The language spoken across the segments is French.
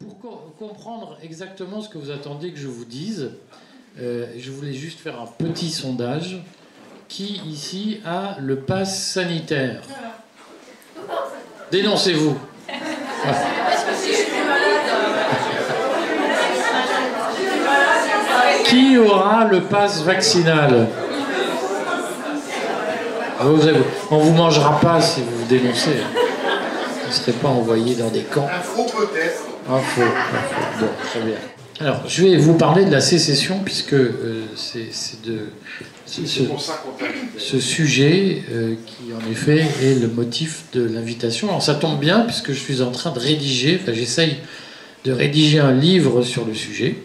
Pour comprendre exactement ce que vous attendez que je vous dise, je voulais juste faire un petit sondage. Qui ici a le pass sanitaire? Dénoncez-vous. Qui aura le pass vaccinal? On vous mangera pas si vous vous dénoncez. Vous ne serez pas envoyé dans des camps. Info peut-être. Info. Bon, très bien. Alors, je vais vous parler de la sécession, puisque c'est pour ça qu'on t'a invité. ce sujet qui, en effet, est le motif de l'invitation. Alors, ça tombe bien, puisque je suis en train de rédiger, enfin, j'essaye de rédiger un livre sur le sujet.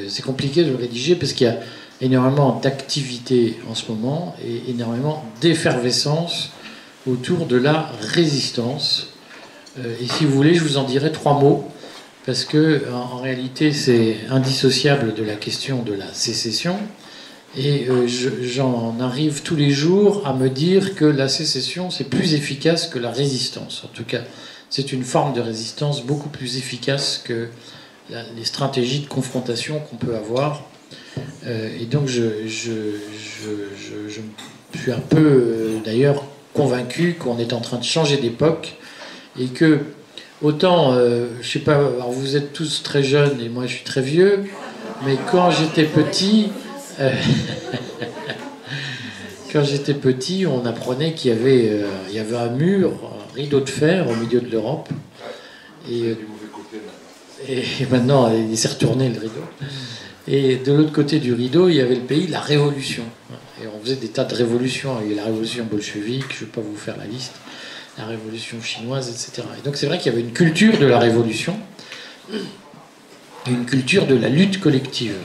C'est compliqué de le rédiger, parce qu'il y a énormément d'activités en ce moment, et énormément d'effervescence autour de la résistance. Et si vous voulez, je vous en dirai 3 mots, parce que en réalité, c'est indissociable de la question de la sécession. Et j'en arrive tous les jours à me dire que la sécession, c'est plus efficace que la résistance. En tout cas, c'est une forme de résistance beaucoup plus efficace que les stratégies de confrontation qu'on peut avoir. Et donc, je suis un peu, d'ailleurs, convaincu qu'on est en train de changer d'époque. Et que, autant, je sais pas, alors vous êtes tous très jeunes et moi je suis très vieux, mais quand j'étais petit, on apprenait qu'il y avait un mur, un rideau de fer au milieu de l'Europe. Et maintenant, il s'est retourné le rideau. Et de l'autre côté du rideau, il y avait le pays, la Révolution. Et on faisait des tas de révolutions. Il y a eu la révolution bolchevique, je ne vais pas vous faire la liste. La révolution chinoise, etc. Et donc c'est vrai qu'il y avait une culture de la révolution, une culture de la lutte collective.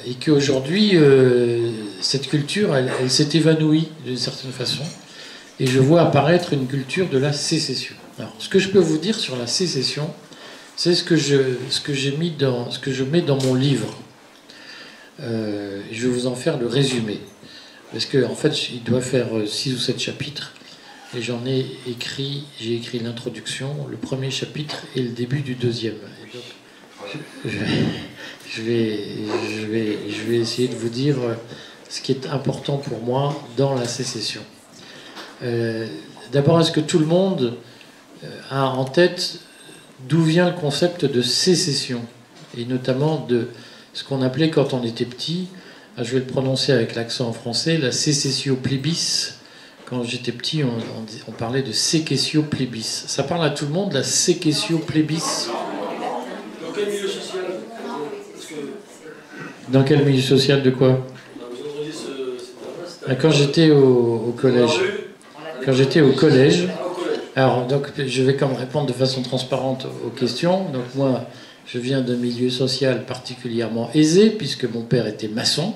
Et qu'aujourd'hui, cette culture, elle s'est évanouie d'une certaine façon. Et je vois apparaître une culture de la sécession. Alors, ce que je peux vous dire sur la sécession, c'est ce que je mets dans mon livre. Je vais vous en faire le résumé. Parce qu'en fait, il doit faire 6 ou 7 chapitres. Et j'ai écrit l'introduction, le premier chapitre et le début du deuxième. Et donc, je vais essayer de vous dire ce qui est important pour moi dans la sécession. D'abord, est-ce que tout le monde a en tête d'où vient le concept de sécession? Et notamment de ce qu'on appelait quand on était petit, je vais le prononcer avec l'accent en français, la sécessio plebis. Quand j'étais petit, on parlait de séquessio plebis. Ça parle à tout le monde, la séquessio plebis? Dans quel milieu social? Dans quel milieu social de quoi? Quand j'étais au collège. Quand j'étais au collège. Alors, donc, je vais quand même répondre de façon transparente aux questions. Donc, moi, je viens d'un milieu social particulièrement aisé, puisque mon père était maçon.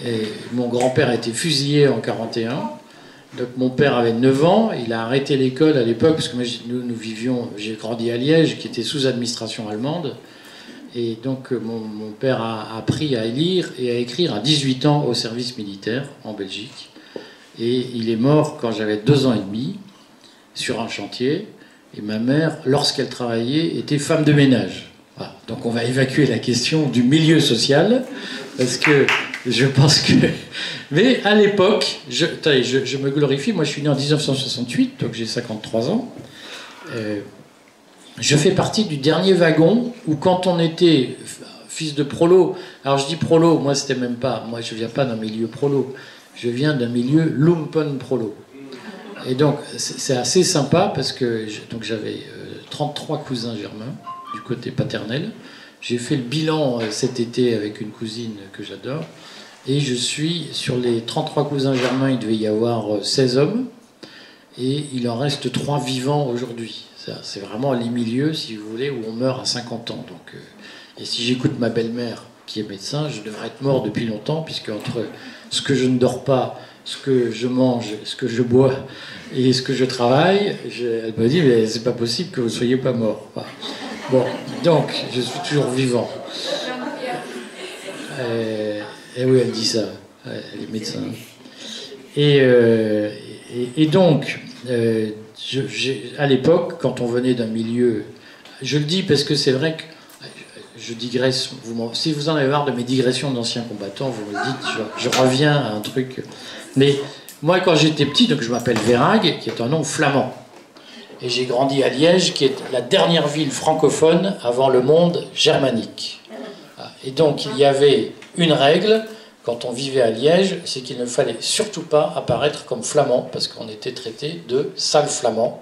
Et mon grand-père a été fusillé en 1941. Donc mon père avait 9 ans, il a arrêté l'école à l'époque, parce que moi, j'ai grandi à Liège, qui était sous administration allemande, et donc mon père a appris à lire et à écrire à 18 ans au service militaire en Belgique, et il est mort quand j'avais 2 ans et demi, sur un chantier, et ma mère, lorsqu'elle travaillait, était femme de ménage. Voilà. Donc on va évacuer la question du milieu social, parce que je pense que... Mais à l'époque, je me glorifie, moi je suis né en 1968, donc j'ai 53 ans. Je fais partie du dernier wagon où quand on était fils de prolo, alors je dis prolo, moi c'était même pas, moi je viens pas d'un milieu prolo, je viens d'un milieu lumpen prolo. Et donc c'est assez sympa parce que donc j'avais 33 cousins germains du côté paternel. J'ai fait le bilan cet été avec une cousine que j'adore. Et je suis, sur les 33 cousins germains, il devait y avoir 16 hommes. Et il en reste 3 vivants aujourd'hui. C'est vraiment les milieux, si vous voulez, où on meurt à 50 ans. Donc, et si j'écoute ma belle-mère, qui est médecin, je devrais être mort depuis longtemps, puisque entre ce que je ne dors pas, ce que je mange, ce que je bois et ce que je travaille, elle me dit, mais c'est pas possible que vous ne soyez pas mort. Voilà. Bon, donc, je suis toujours vivant. Et oui, elle dit ça. Elle est médecin. Et donc, à l'époque, quand on venait d'un milieu... Je le dis parce que c'est vrai que je digresse. Si vous en avez marre de mes digressions d'anciens combattants, vous me le dites, je reviens à un truc. Mais moi, quand j'étais petit, donc je m'appelle Verhaeghe, qui est un nom flamand. Et j'ai grandi à Liège, qui est la dernière ville francophone avant le monde germanique. Et donc, il y avait une règle, quand on vivait à Liège, c'est qu'il ne fallait surtout pas apparaître comme flamand, parce qu'on était traité de sale flamand.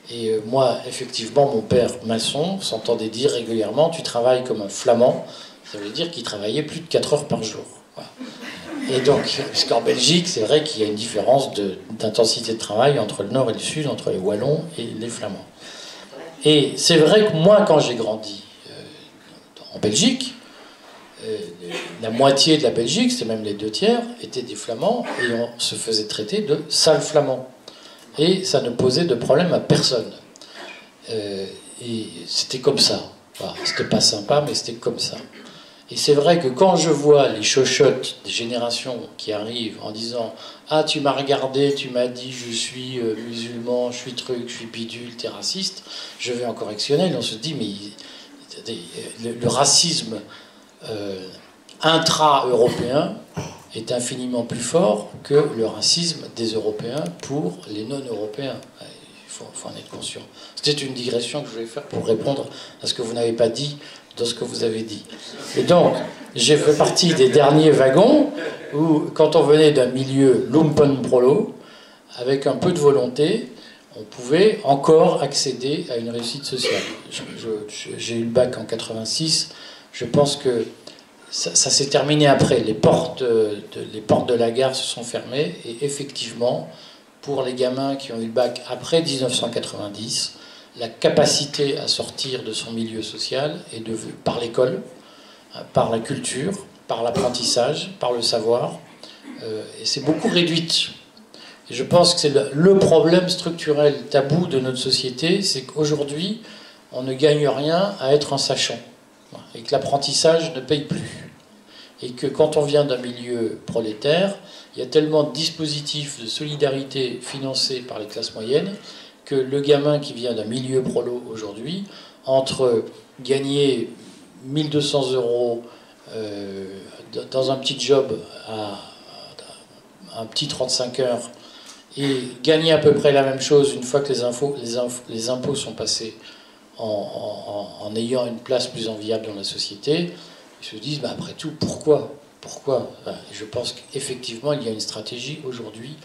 Et moi, effectivement, mon père maçon s'entendait dire régulièrement « tu travailles comme un flamand », ça veut dire qu'il travaillait plus de 4 heures par jour. Voilà. Et donc, puisqu'en Belgique, c'est vrai qu'il y a une différence d'intensité de travail entre le nord et le sud, entre les Wallons et les Flamands. Et c'est vrai que moi, quand j'ai grandi en Belgique, la moitié de la Belgique, c'est même les 2/3, étaient des Flamands, et on se faisait traiter de sale flamand. Et ça ne posait de problème à personne. Et c'était comme ça. Enfin, c'était pas sympa, mais c'était comme ça. Et c'est vrai que quand je vois les chochottes des générations qui arrivent en disant « Ah, tu m'as regardé, tu m'as dit je suis musulman, je suis truc, je suis bidule, t'es raciste », je vais en correctionnel, on se dit « Mais le racisme intra-européen est infiniment plus fort que le racisme des Européens pour les non-Européens. » Il faut en être conscient. C'était une digression que je voulais faire pour répondre à ce que vous n'avez pas dit dans ce que vous avez dit. Et donc, j'ai fait partie des derniers wagons où, quand on venait d'un milieu lumpenprolo, avec un peu de volonté, on pouvait encore accéder à une réussite sociale. J'ai eu le bac en 86, je pense que ça s'est terminé après. Les portes de la gare se sont fermées, et effectivement, pour les gamins qui ont eu le bac après 1990, la capacité à sortir de son milieu social est devenue par l'école, par la culture, par l'apprentissage, par le savoir, et c'est beaucoup réduite. Et je pense que c'est le problème structurel tabou de notre société, c'est qu'aujourd'hui, on ne gagne rien à être un sachant, et que l'apprentissage ne paye plus. Et que quand on vient d'un milieu prolétaire, il y a tellement de dispositifs de solidarité financés par les classes moyennes que le gamin qui vient d'un milieu prolo aujourd'hui, entre gagner 1200 € dans un petit job à un petit 35 heures et gagner à peu près la même chose une fois que les impôts sont passés en ayant une place plus enviable dans la société, ils se disent bah, après tout, pourquoi je pense qu'effectivement, il y a une stratégie aujourd'hui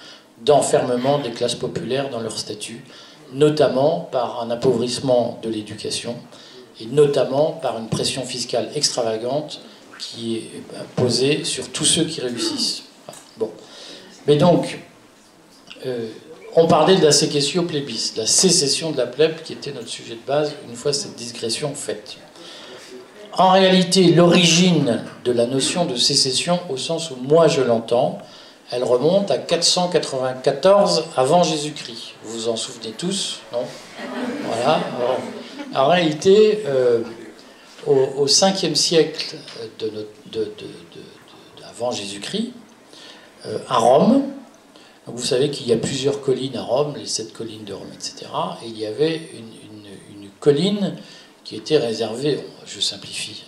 d'enfermement des classes populaires dans leur statut, notamment par un appauvrissement de l'éducation et notamment par une pression fiscale extravagante qui est posée sur tous ceux qui réussissent. Bon. Mais donc, on parlait de la séquestio plebis, de la sécession de la plèbe qui était notre sujet de base une fois cette digression faite. En réalité, l'origine de la notion de sécession, au sens où moi je l'entends, elle remonte à 494 avant Jésus-Christ. Vous vous en souvenez tous, non? Voilà. En réalité, au 5e siècle avant Jésus-Christ, à Rome, donc vous savez qu'il y a plusieurs collines à Rome, les 7 collines de Rome, etc. Et il y avait une colline qui était réservée, je simplifie,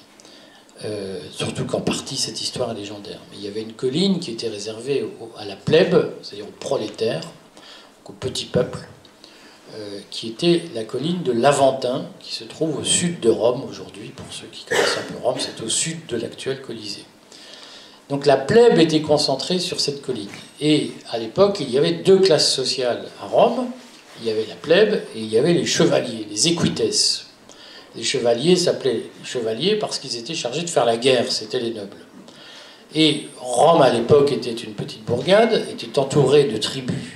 surtout qu'en partie cette histoire est légendaire, mais il y avait une colline qui était réservée à la plèbe, c'est-à-dire aux prolétaires, au petit peuple, qui était la colline de l'Aventin, qui se trouve au sud de Rome aujourd'hui. Pour ceux qui connaissent un peu Rome, c'est au sud de l'actuel Colisée. Donc la plèbe était concentrée sur cette colline. Et à l'époque, il y avait 2 classes sociales à Rome. Il y avait la plèbe et il y avait les chevaliers, les equites. Les chevaliers s'appelaient chevaliers parce qu'ils étaient chargés de faire la guerre, c'était les nobles. Et Rome, à l'époque, était une petite bourgade, était entourée de tribus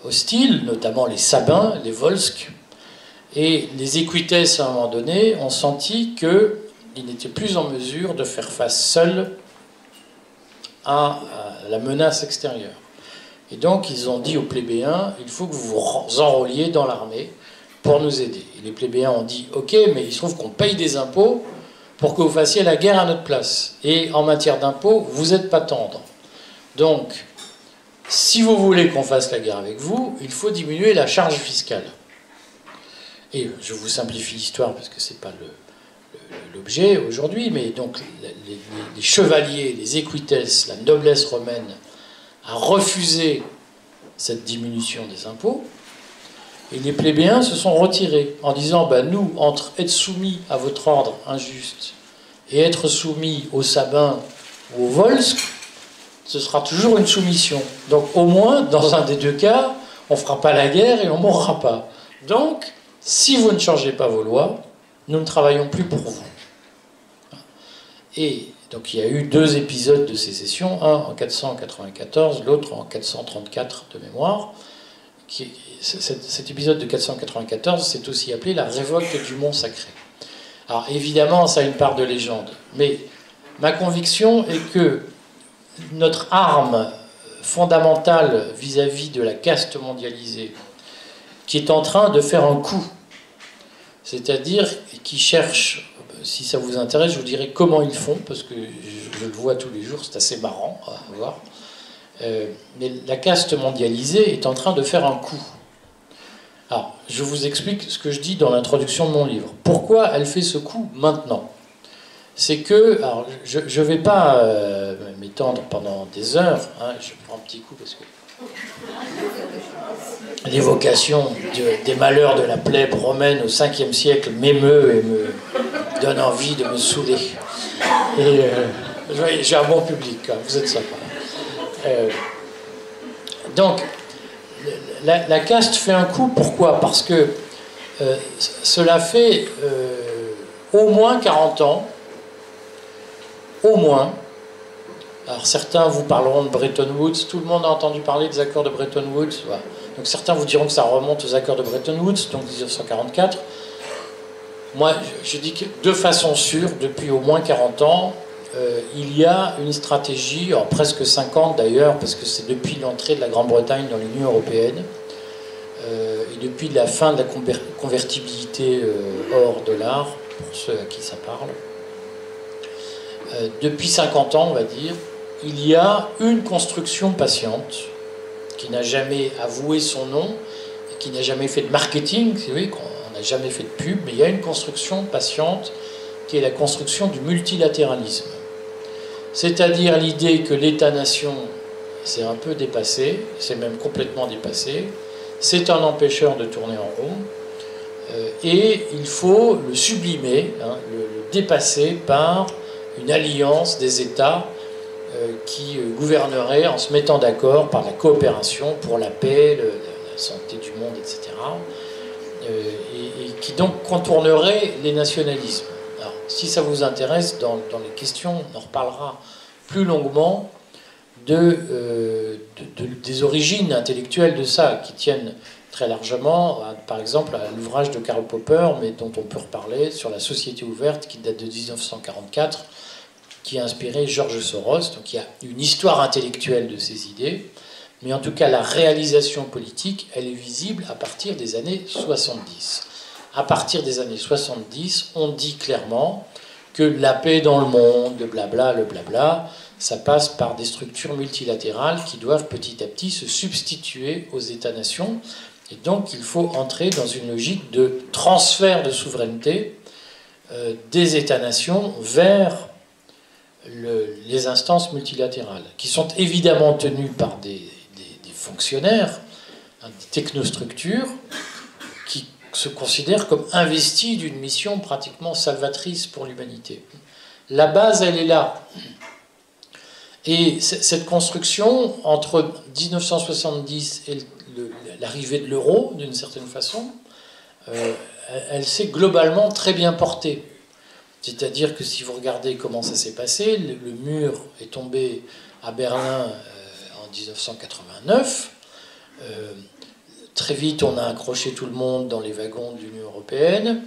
hostiles, notamment les Sabins, les Volsques. Et les equites, à un moment donné, ont senti qu'ils n'étaient plus en mesure de faire face seuls à la menace extérieure. Et donc, ils ont dit aux plébéiens, il faut que vous vous enrôliez dans l'armée pour nous aider. Et les plébéiens ont dit, ok, mais il se trouve qu'on paye des impôts pour que vous fassiez la guerre à notre place. Et en matière d'impôts, vous n'êtes pas tendre. Donc, si vous voulez qu'on fasse la guerre avec vous, il faut diminuer la charge fiscale. Et je vous simplifie l'histoire parce que ce n'est pas l'objet aujourd'hui, mais donc les chevaliers, les equites, la noblesse romaine a refusé cette diminution des impôts, et les plébéiens se sont retirés en disant ben, nous, entre être soumis à votre ordre injuste et être soumis aux Sabins ou aux Volsques, ce sera toujours une soumission. Donc au moins, dans un des deux cas, on ne fera pas la guerre et on ne mourra pas. Donc, si vous ne changez pas vos lois, nous ne travaillons plus pour vous. Et donc il y a eu 2 épisodes de sécession, un en 494, l'autre en 434 de mémoire. Cet épisode de 494, c'est aussi appelé la révolte du Mont Sacré. Alors évidemment, ça a une part de légende, mais ma conviction est que notre arme fondamentale vis-à-vis de la caste mondialisée, qui est en train de faire un coup, c'est-à-dire qui cherche, si ça vous intéresse, je vous dirai comment ils font, parce que je le vois tous les jours, c'est assez marrant à voir. Mais la caste mondialisée est en train de faire un coup. Alors, je vous explique ce que je dis dans l'introduction de mon livre. Pourquoi elle fait ce coup maintenant? C'est que, alors je ne vais pas m'étendre pendant des heures, hein, je prends un petit coup parce que l'évocation des malheurs de la plèbe romaine au 5e siècle m'émeut et me donne envie de me saouler. Et j'ai un bon public, hein, vous êtes sympa. Donc, la caste fait un coup, pourquoi? Parce que cela fait au moins 40 ans, au moins. Alors certains vous parleront de Bretton Woods, tout le monde a entendu parler des accords de Bretton Woods. Voilà. Donc certains vous diront que ça remonte aux accords de Bretton Woods, donc 1944. Moi, je dis que de façon sûre, depuis au moins 40 ans, il y a une stratégie, alors presque 50 d'ailleurs, parce que c'est depuis l'entrée de la Grande-Bretagne dans l'Union européenne, et depuis la fin de la convertibilité hors dollar, pour ceux à qui ça parle, depuis 50 ans, on va dire, il y a une construction patiente qui n'a jamais avoué son nom, et qui n'a jamais fait de marketing, c'est vrai qu'on n'a jamais fait de pub, mais il y a une construction patiente qui est la construction du multilatéralisme. C'est-à-dire l'idée que l'État-nation s'est un peu dépassé, c'est même complètement dépassé, c'est un empêcheur de tourner en rond, et il faut le sublimer, hein, le dépasser par une alliance des États qui gouvernerait en se mettant d'accord par la coopération pour la paix, la santé du monde, etc. Et qui donc contournerait les nationalismes. Alors, si ça vous intéresse, dans les questions, on en reparlera plus longuement des origines intellectuelles de ça, qui tiennent très largement, par exemple, à l'ouvrage de Karl Popper, mais dont on peut reparler, sur la société ouverte, qui date de 1944, qui a inspiré George Soros. Donc il y a une histoire intellectuelle de ces idées, mais en tout cas la réalisation politique, elle est visible à partir des années 70. À partir des années 70, on dit clairement que la paix dans le monde, le blabla, ça passe par des structures multilatérales qui doivent petit à petit se substituer aux États-nations. Et donc il faut entrer dans une logique de transfert de souveraineté des États-nations vers les instances multilatérales, qui sont évidemment tenues par des fonctionnaires, hein, des technostructures, qui se considèrent comme investis d'une mission pratiquement salvatrice pour l'humanité. La base, elle est là. Et cette construction, entre 1970 et l'arrivée de l'euro, d'une certaine façon, elle s'est globalement très bien portée. C'est-à-dire que si vous regardez comment ça s'est passé, le mur est tombé à Berlin en 1989. Très vite, on a accroché tout le monde dans les wagons de l'Union européenne.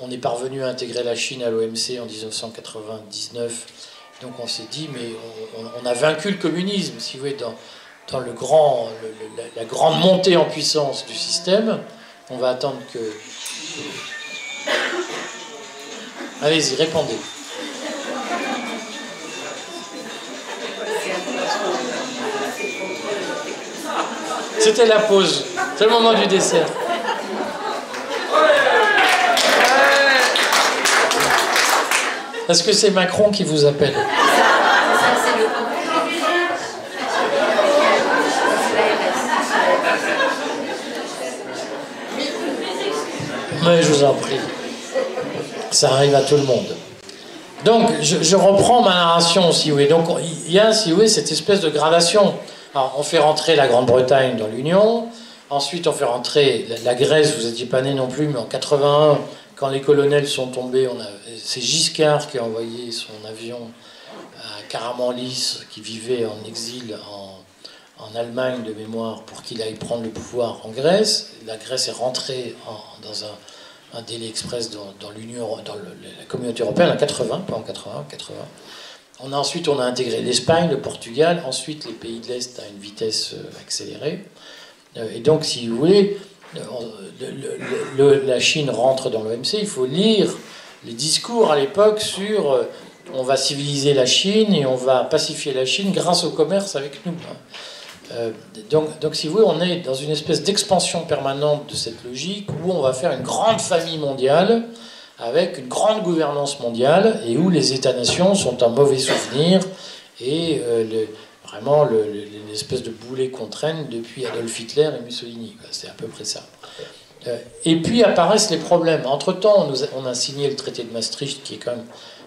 On est parvenu à intégrer la Chine à l'OMC en 1999. Donc on s'est dit, mais on a vaincu le communisme, si vous voulez, dans la grande montée en puissance du système. On va attendre que... Allez-y, répondez. C'était la pause. C'est le moment du dessert. Est-ce que c'est Macron qui vous appelle? Mais je vous en prie. Ça arrive à tout le monde. Donc, je reprends ma narration, si vous voulez. Donc, il y a, si vous voulez, cette espèce de gradation. Alors, on fait rentrer la Grande-Bretagne dans l'Union. Ensuite, on fait rentrer la Grèce. Vous n'étiez pas né non plus, mais en 81, quand les colonels sont tombés, c'est Giscard qui a envoyé son avion à Karamanlis, qui vivait en exil en Allemagne de mémoire, pour qu'il aille prendre le pouvoir en Grèce. La Grèce est rentrée dans un délai express dans l'Union, dans la communauté européenne en 80, pas en 80, 80. Ensuite, on a intégré l'Espagne, le Portugal, ensuite les pays de l'Est à une vitesse accélérée. Et donc, si vous voulez, la Chine rentre dans l'OMC, il faut lire les discours à l'époque sur on va civiliser la Chine et on va pacifier la Chine grâce au commerce avec nous. Donc, si vous voulez, on est dans une espèce d'expansion permanente de cette logique où on va faire une grande famille mondiale avec une grande gouvernance mondiale et où les États-nations sont un mauvais souvenir et vraiment l'espèce de boulet qu'on traîne depuis Adolf Hitler et Mussolini. C'est à peu près ça. Et puis apparaissent les problèmes. Entre-temps, on a signé le traité de Maastricht, qui est quand même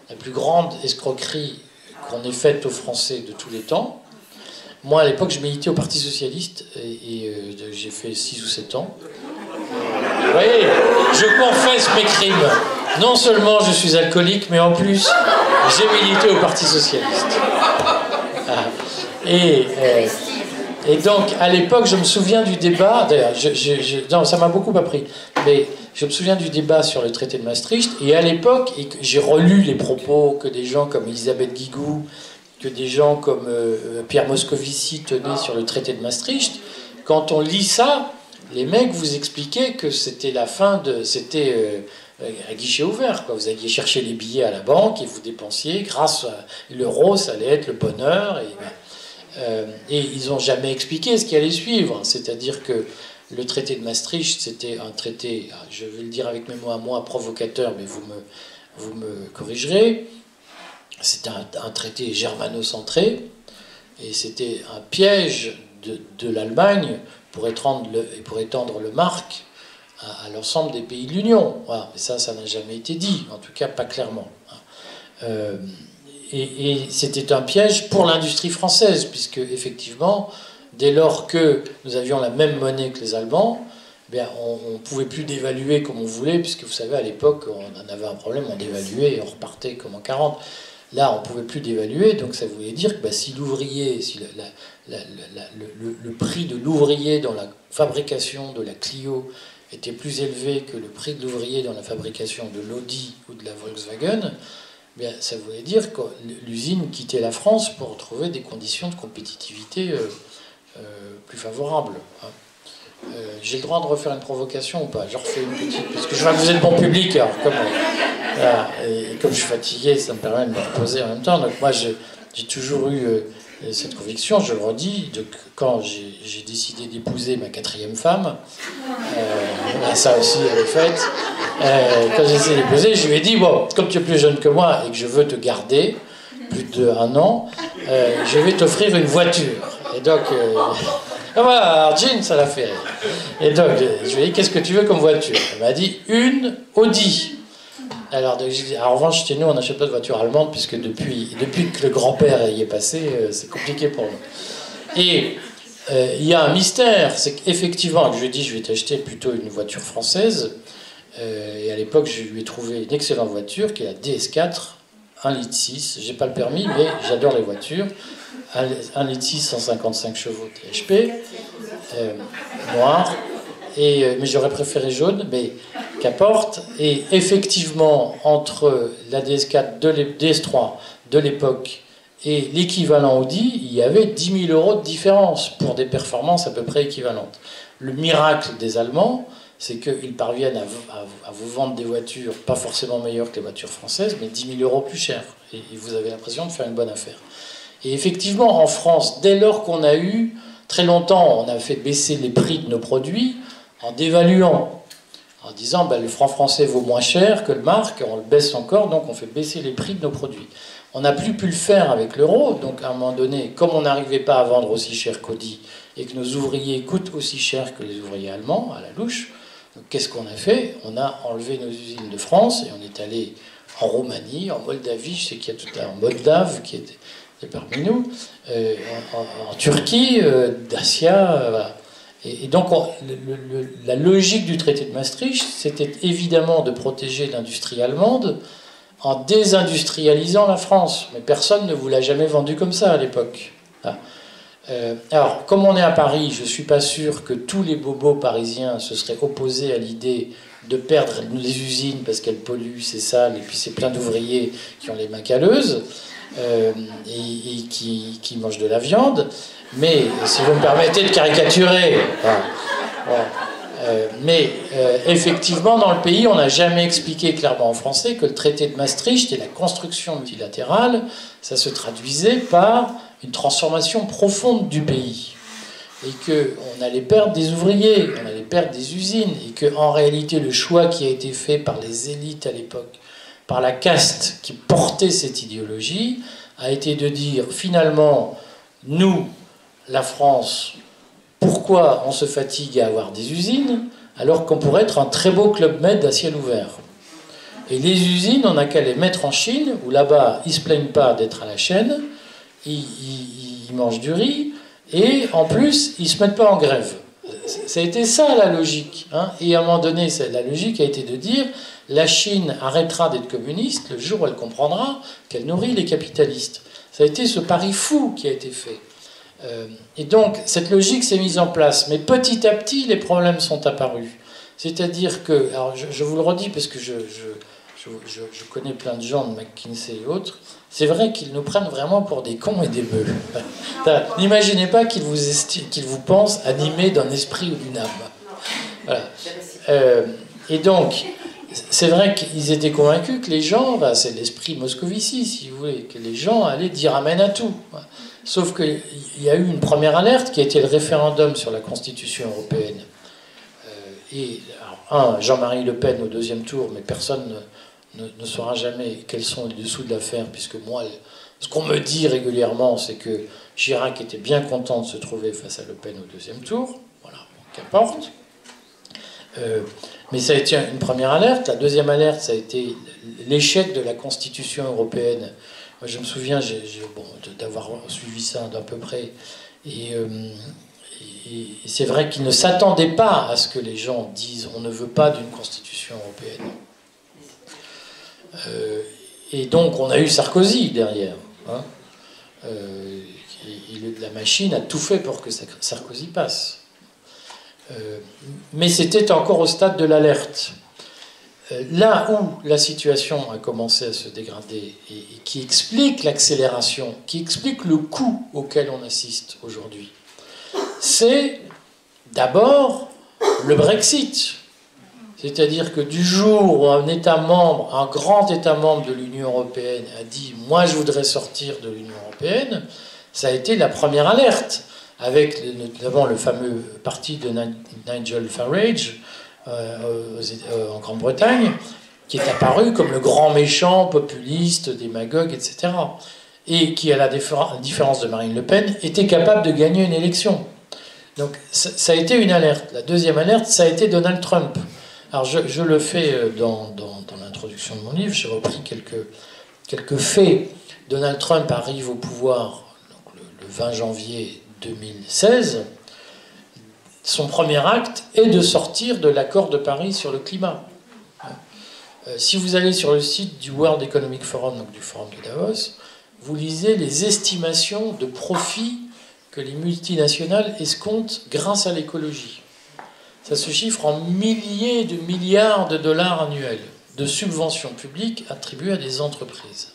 la plus grande escroquerie qu'on ait faite aux Français de tous les temps. Moi, à l'époque, je militais au Parti Socialiste et j'ai fait 6 ou 7 ans. Vous voyez, je confesse mes crimes. Non seulement je suis alcoolique, mais en plus, j'ai milité au Parti Socialiste. Et donc, à l'époque, je me souviens du débat, d'ailleurs, non, ça m'a beaucoup appris, mais je me souviens du débat sur le traité de Maastricht, et à l'époque, j'ai relu les propos que des gens comme Elisabeth Guigou, que des gens comme Pierre Moscovici tenaient sur le traité de Maastricht. Quand on lit ça, les mecs vous expliquaient que c'était la fin de... C'était à guichet ouvert, quoi. Vous alliez chercher les billets à la banque et vous dépensiez, grâce à l'euro, ça allait être le bonheur. Et ils n'ont jamais expliqué ce qui allait suivre. C'est-à-dire que le traité de Maastricht, c'était un traité, je vais le dire avec mes mots à moi, provocateur, mais vous me corrigerez. C'était un traité germano-centré, et c'était un piège de l'Allemagne pour étendre le marque à l'ensemble des pays de l'Union. Voilà. Mais ça n'a jamais été dit, en tout cas pas clairement. Et c'était un piège pour l'industrie française, puisque effectivement, dès lors que nous avions la même monnaie que les Allemands, bien, on ne pouvait plus dévaluer comme on voulait, puisque vous savez, à l'époque, on en avait un problème, on dévaluait et on repartait comme en 40. Là, on ne pouvait plus dévaluer, donc ça voulait dire que si l'ouvrier, si le prix de l'ouvrier dans la fabrication de la Clio était plus élevé que le prix de l'ouvrier dans la fabrication de l'Audi ou de la Volkswagen, bien, ça voulait dire que l'usine quittait la France pour trouver des conditions de compétitivité plus favorables. J'ai le droit de refaire une provocation ou pas? Je refais une petite, parce que je vois que vous êtes bon public, alors et comme je suis fatigué, ça me permet de me reposer en même temps. Donc moi, j'ai toujours eu cette conviction, je le redis, quand j'ai décidé d'épouser ma 4e femme, ça aussi, elle est faite, quand j'ai décidé d'épouser, je lui ai dit, bon, comme tu es plus jeune que moi et que je veux te garder plus d'1 an, je vais t'offrir une voiture. Et donc... voilà, alors Jean, ça l'a fait rire. Et donc, je lui ai dit, qu'est-ce que tu veux comme voiture? Elle m'a dit, une Audi. Alors, en revanche, chez nous, on n'achète pas de voiture allemande, puisque depuis que le grand-père y est passé, c'est compliqué pour nous. Et il y a un mystère, c'est qu'effectivement, je lui ai dit, je vais t'acheter plutôt une voiture française. Et à l'époque, je lui ai trouvé une excellente voiture, qui est la DS4, 1,6 litre. J'ai pas le permis, mais j'adore les voitures. 1,6 litre, 155 chevaux THP, noir, mais j'aurais préféré jaune, mais qu'importe. Et effectivement, entre la DS4, DS3 de l'époque et l'équivalent Audi, il y avait 10 000 € de différence pour des performances à peu près équivalentes. Le miracle des Allemands, c'est qu'ils parviennent à vous vendre des voitures pas forcément meilleures que les voitures françaises, mais 10 000 € plus chères. Et vous avez l'impression de faire une bonne affaire. Et effectivement, en France, dès lors qu'on a eu très longtemps, on a fait baisser les prix de nos produits en dévaluant, en disant ben, le franc français vaut moins cher que le marque, on le baisse encore, donc on fait baisser les prix de nos produits. On n'a plus pu le faire avec l'euro, donc à un moment donné, comme on n'arrivait pas à vendre aussi cher qu'Audi, et que nos ouvriers coûtent aussi cher que les ouvriers allemands, à la louche, qu'est-ce qu'on a fait? On a enlevé nos usines de France, et on est allé en Roumanie, en Moldavie, je sais qu'il y a tout un Moldave qui était parmi nous, en Turquie, Dacia, voilà. Et donc, la logique du traité de Maastricht, c'était évidemment de protéger l'industrie allemande en désindustrialisant la France. Mais personne ne vous l'a jamais vendu comme ça à l'époque. Alors, comme on est à Paris, je ne suis pas sûr que tous les bobos parisiens se seraient opposés à l'idée de perdre les usines parce qu'elles polluent, c'est sale, et puis c'est plein d'ouvriers qui ont les mains calleuses et qui mangent de la viande. Mais, si vous me permettez de caricaturer, effectivement, dans le pays, on n'a jamais expliqué clairement aux Français que le traité de Maastricht et la construction multilatérale, ça se traduisait par une transformation profonde du pays. Et qu'on allait perdre des ouvriers, on allait perdre des usines, et qu'en réalité, le choix qui a été fait par les élites à l'époque, par la caste qui portait cette idéologie, a été de dire, finalement, nous, la France, pourquoi on se fatigue à avoir des usines alors qu'on pourrait être un très beau Club Med à ciel ouvert? Et les usines, on n'a qu'à les mettre en Chine, où là-bas, ils ne se plaignent pas d'être à la chaîne, ils mangent du riz, et en plus, ils ne se mettent pas en grève. Ça a été ça la logique. Hein. Et à un moment donné, la logique a été de dire la Chine arrêtera d'être communiste le jour où elle comprendra qu'elle nourrit les capitalistes. Ça a été ce pari fou qui a été fait. Et donc, cette logique s'est mise en place. Mais petit à petit, les problèmes sont apparus. C'est-à-dire que, alors je vous le redis parce que je connais plein de gens de McKinsey et autres, c'est vrai qu'ils nous prennent vraiment pour des cons et des bœufs. N'imaginez pas qu'ils vous pensent animés d'un esprit ou d'une âme. Voilà. Et donc, c'est vrai qu'ils étaient convaincus que les gens, c'est l'esprit Moscovici, si vous voulez, que les gens allaient dire amen à tout. Sauf qu'il y a eu une première alerte qui a été le référendum sur la Constitution européenne. Et alors, Jean-Marie Le Pen au deuxième tour, mais personne ne saura jamais quels sont les dessous de l'affaire, puisque moi, ce qu'on me dit régulièrement, c'est que Chirac était bien content de se trouver face à Le Pen au deuxième tour. Voilà, bon, qu'importe. Mais ça a été une première alerte. La deuxième alerte, ça a été l'échec de la Constitution européenne. Moi, je me souviens d'avoir suivi ça d'à peu près. Et c'est vrai qu'ils ne s'attendaient pas à ce que les gens disent on ne veut pas d'une Constitution européenne. Et donc, on a eu Sarkozy derrière. Hein. La machine a tout fait pour que Sarkozy passe. Mais c'était encore au stade de l'alerte. Là où la situation a commencé à se dégrader et qui explique l'accélération, qui explique le coût auquel on assiste aujourd'hui, c'est d'abord le Brexit. C'est-à-dire que du jour où un État membre, un grand État membre de l'Union européenne a dit « moi je voudrais sortir de l'Union européenne », ça a été la première alerte, avec notamment le fameux parti de Nigel Farage, en Grande-Bretagne, qui est apparu comme le grand méchant populiste, démagogue, etc. Et qui, à la différence de Marine Le Pen, était capable de gagner une élection. Donc ça a été une alerte. La deuxième alerte, ça a été Donald Trump. Alors je le fais dans l'introduction de mon livre, j'ai repris quelques faits. Donald Trump arrive au pouvoir donc le 20 janvier 2016. Son premier acte est de sortir de l'accord de Paris sur le climat. Si vous allez sur le site du World Economic Forum, donc du Forum de Davos, vous lisez les estimations de profits que les multinationales escomptent grâce à l'écologie. Ça se chiffre en milliers de milliards de dollars annuels de subventions publiques attribuées à des entreprises.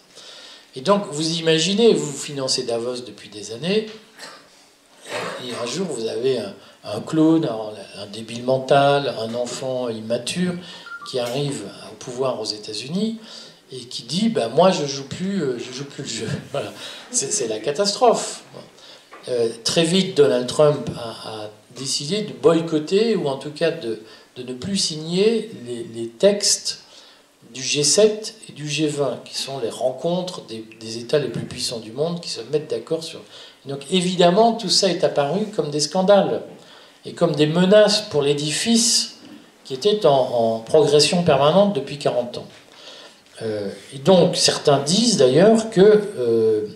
Et donc, vous imaginez, vous financez Davos depuis des années, et un jour, vous avez un clown, un débile mental, un enfant immature qui arrive au pouvoir aux États-Unis et qui dit moi je joue plus le jeu. Voilà. C'est la catastrophe. très vite, Donald Trump a décidé de boycotter, ou en tout cas de ne plus signer les textes du G7 et du G20, qui sont les rencontres des États les plus puissants du monde, qui se mettent d'accord sur... Donc évidemment, tout ça est apparu comme des scandales, et comme des menaces pour l'édifice qui était en progression permanente depuis 40 ans. Et donc, certains disent d'ailleurs que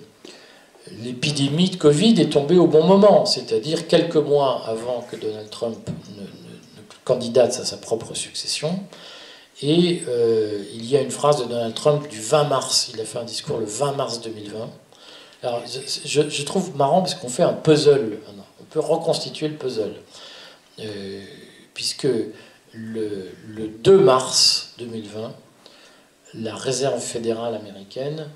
l'épidémie de Covid est tombée au bon moment, c'est-à-dire quelques mois avant que Donald Trump ne candidate à sa propre succession. Et il y a une phrase de Donald Trump du 20 mars, il a fait un discours le 20 mars 2020. Alors, je trouve marrant parce qu'on fait un puzzle, on peut reconstituer le puzzle, puisque le 2 mars 2020, la Réserve fédérale américaine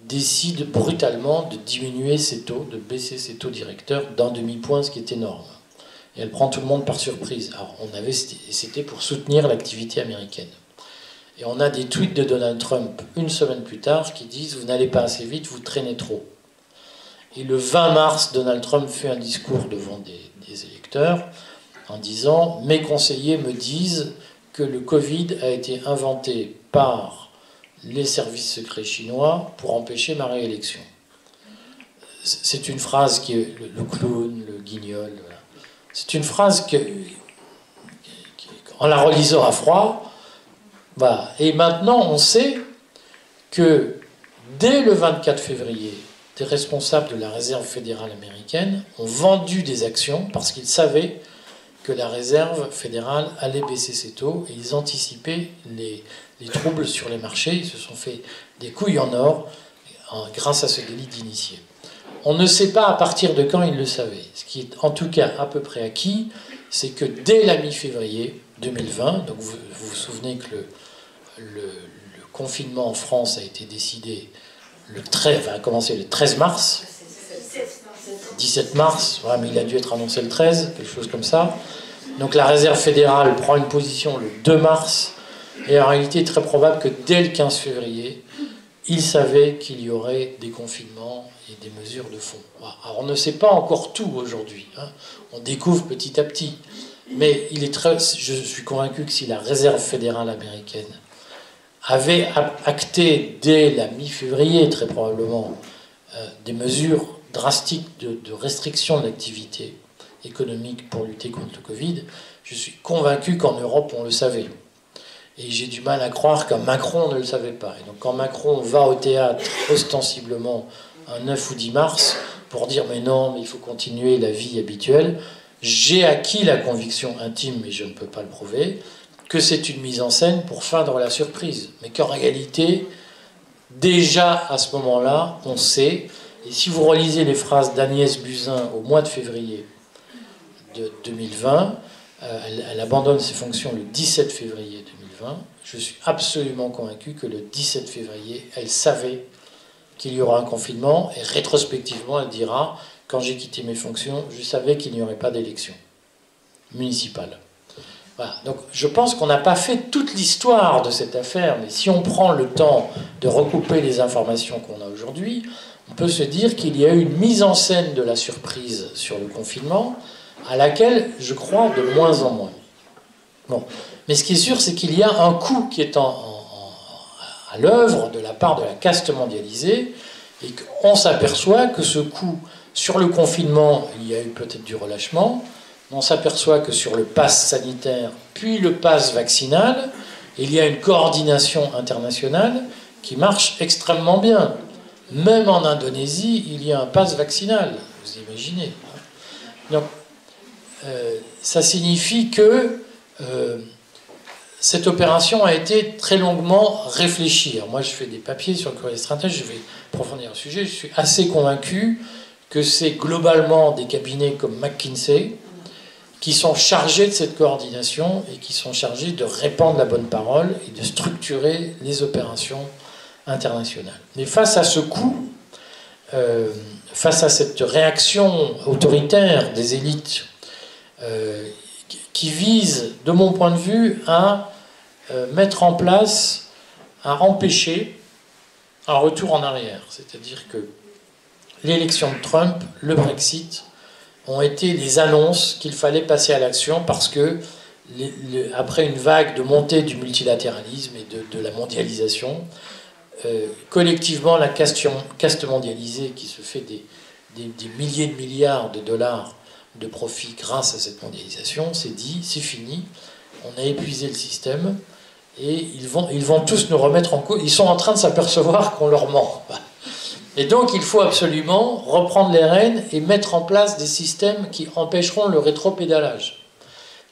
décide brutalement de diminuer ses taux, de baisser ses taux directeurs d'un demi-point, ce qui est énorme. Et elle prend tout le monde par surprise. Alors, c'était pour soutenir l'activité américaine. Et on a des tweets de Donald Trump une semaine plus tard qui disent « Vous n'allez pas assez vite, vous traînez trop ». Et le 20 mars, Donald Trump fait un discours devant des électeurs en disant « Mes conseillers me disent que le Covid a été inventé par les services secrets chinois pour empêcher ma réélection ». C'est une phrase qui est le clown, le guignol. Voilà. C'est une phrase que, en la relisant à froid, voilà. Et maintenant on sait que dès le 24 février, des responsables de la Réserve fédérale américaine ont vendu des actions parce qu'ils savaient que la Réserve fédérale allait baisser ses taux et ils anticipaient les troubles sur les marchés. Ils se sont fait des couilles en or grâce à ce délit d'initié. On ne sait pas à partir de quand ils le savaient. Ce qui est en tout cas à peu près acquis, c'est que dès la mi-février 2020, donc vous vous souvenez que le confinement en France a été décidé a commencé le 13 mars, 17 mars, voilà, mais il a dû être annoncé le 13, quelque chose comme ça. Donc la Réserve fédérale prend une position le 2 mars, et en réalité, il est très probable que dès le 15 février, il savait qu'il y aurait des confinements et des mesures de fond. Alors on ne sait pas encore tout aujourd'hui, hein. On découvre petit à petit. Mais je suis convaincu que si la Réserve fédérale américaine avait acté dès la mi-février, très probablement, des mesures drastiques de restriction de l'activité économique pour lutter contre le Covid, je suis convaincu qu'en Europe, on le savait. Et j'ai du mal à croire qu'un Macron ne le savait pas. Et donc quand Macron va au théâtre, ostensiblement, un 9 ou 10 mars, pour dire « mais non, mais il faut continuer la vie habituelle », j'ai acquis la conviction intime, mais je ne peux pas le prouver, que c'est une mise en scène pour feindre la surprise. Mais qu'en réalité, déjà à ce moment-là, on sait, et si vous relisez les phrases d'Agnès Buzyn au mois de février de 2020, elle abandonne ses fonctions le 17 février 2020, je suis absolument convaincu que le 17 février, elle savait qu'il y aura un confinement, et rétrospectivement, elle dira « quand j'ai quitté mes fonctions, je savais qu'il n'y aurait pas d'élection municipale ». Voilà. Donc je pense qu'on n'a pas fait toute l'histoire de cette affaire, mais si on prend le temps de recouper les informations qu'on a aujourd'hui, on peut se dire qu'il y a eu une mise en scène de la surprise sur le confinement, à laquelle je crois de moins en moins. Bon. Mais ce qui est sûr, c'est qu'il y a un coup qui est à l'œuvre de la part de la caste mondialisée, et qu'on s'aperçoit que ce coup, sur le confinement, il y a eu peut-être du relâchement. On s'aperçoit que sur le pass sanitaire, puis le pass vaccinal, il y a une coordination internationale qui marche extrêmement bien. Même en Indonésie, il y a un pass vaccinal, vous imaginez. Donc, ça signifie que cette opération a été très longuement réfléchie. Alors moi, je fais des papiers sur le courrier stratège, je vais approfondir le sujet. Je suis assez convaincu que c'est globalement des cabinets comme McKinsey qui sont chargés de cette coordination et qui sont chargés de répandre la bonne parole et de structurer les opérations internationales. Mais face à ce coup, face à cette réaction autoritaire des élites qui vise, de mon point de vue, à mettre en place, à empêcher un retour en arrière. C'est-à-dire que l'élection de Trump, le Brexit, ont été les annonces qu'il fallait passer à l'action parce que, après une vague de montée du multilatéralisme et de la mondialisation, collectivement, la caste mondialisée qui se fait des milliers de milliards de dollars de profit grâce à cette mondialisation s'est dit, c'est fini, on a épuisé le système et ils vont tous nous remettre en cause. Ils sont en train de s'apercevoir qu'on leur ment. Et donc il faut absolument reprendre les rênes et mettre en place des systèmes qui empêcheront le rétropédalage.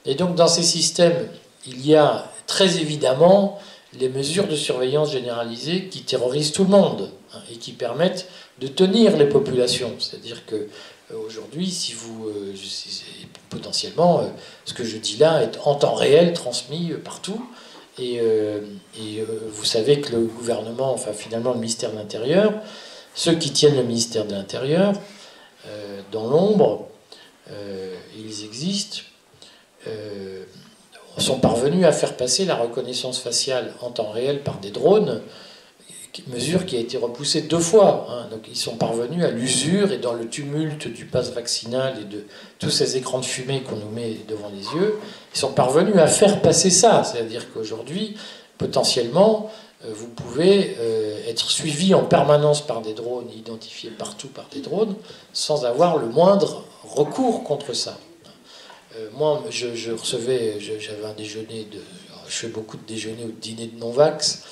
Et donc dans ces systèmes, il y a très évidemment les mesures de surveillance généralisée qui terrorisent tout le monde et qui permettent de tenir les populations. C'est-à-dire que aujourd'hui, si vous potentiellement, ce que je dis là est en temps réel transmis partout. Et vous savez que le gouvernement, enfin finalement le ministère de l'Intérieur, ceux qui tiennent le ministère de l'Intérieur, dans l'ombre, ils existent, sont parvenus à faire passer la reconnaissance faciale en temps réel par des drones, mesure qui a été repoussée 2 fois. Donc ils sont parvenus à l'usure et dans le tumulte du pass vaccinal et de tous ces écrans de fumée qu'on nous met devant les yeux, ils sont parvenus à faire passer ça. C'est-à-dire qu'aujourd'hui, potentiellement, vous pouvez être suivi en permanence par des drones, identifié partout par des drones, sans avoir le moindre recours contre ça. Moi, j'avais un déjeuner je fais beaucoup de déjeuners ou de dîners de non-vax.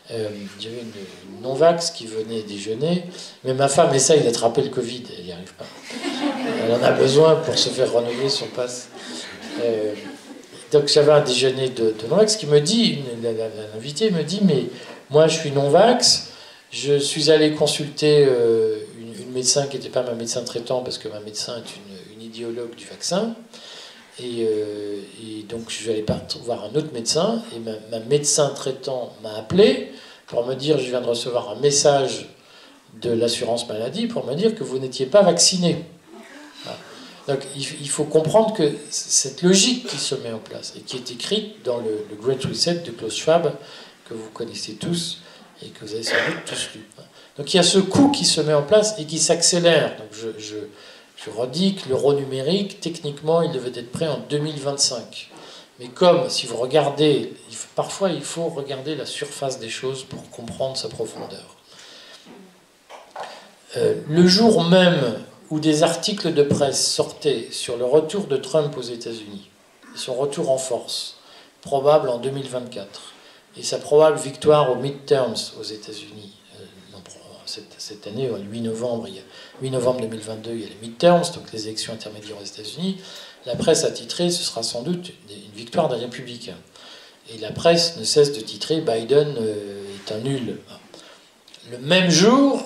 J'avais une non-vax qui venait déjeuner, mais ma femme essaye d'attraper le Covid, elle n'y arrive pas. Elle en a besoin pour se faire renouveler son passe. Donc j'avais un déjeuner de non-vax qui me dit, l'invité me dit, mais moi je suis non-vax, je suis allé consulter une médecin qui n'était pas ma médecin traitant, parce que ma médecin est une idéologue du vaccin, et donc je suis allé voir un autre médecin, et ma médecin traitant m'a appelé pour me dire, je viens de recevoir un message de l'assurance maladie pour me dire que vous n'étiez pas vacciné. Voilà. Donc il faut comprendre que cette logique qui se met en place et qui est écrite dans le Great Reset de Klaus Schwab, que vous connaissez tous et que vous avez sans doute tous lu. Donc il y a ce coût qui se met en place et qui s'accélère. Donc je redis que l'euro numérique, techniquement, il devait être prêt en 2025. Mais comme, si vous regardez, parfois il faut regarder la surface des choses pour comprendre sa profondeur. Le jour même où des articles de presse sortaient sur le retour de Trump aux États-Unis, son retour en force, probable en 2024, et sa probable victoire aux midterms aux États-Unis, cette année, le 8 novembre 2022, il y a les midterms, donc les élections intermédiaires aux États-Unis. La presse a titré, ce sera sans doute une victoire des républicains. Et la presse ne cesse de titrer, Biden est un nul. Le même jour,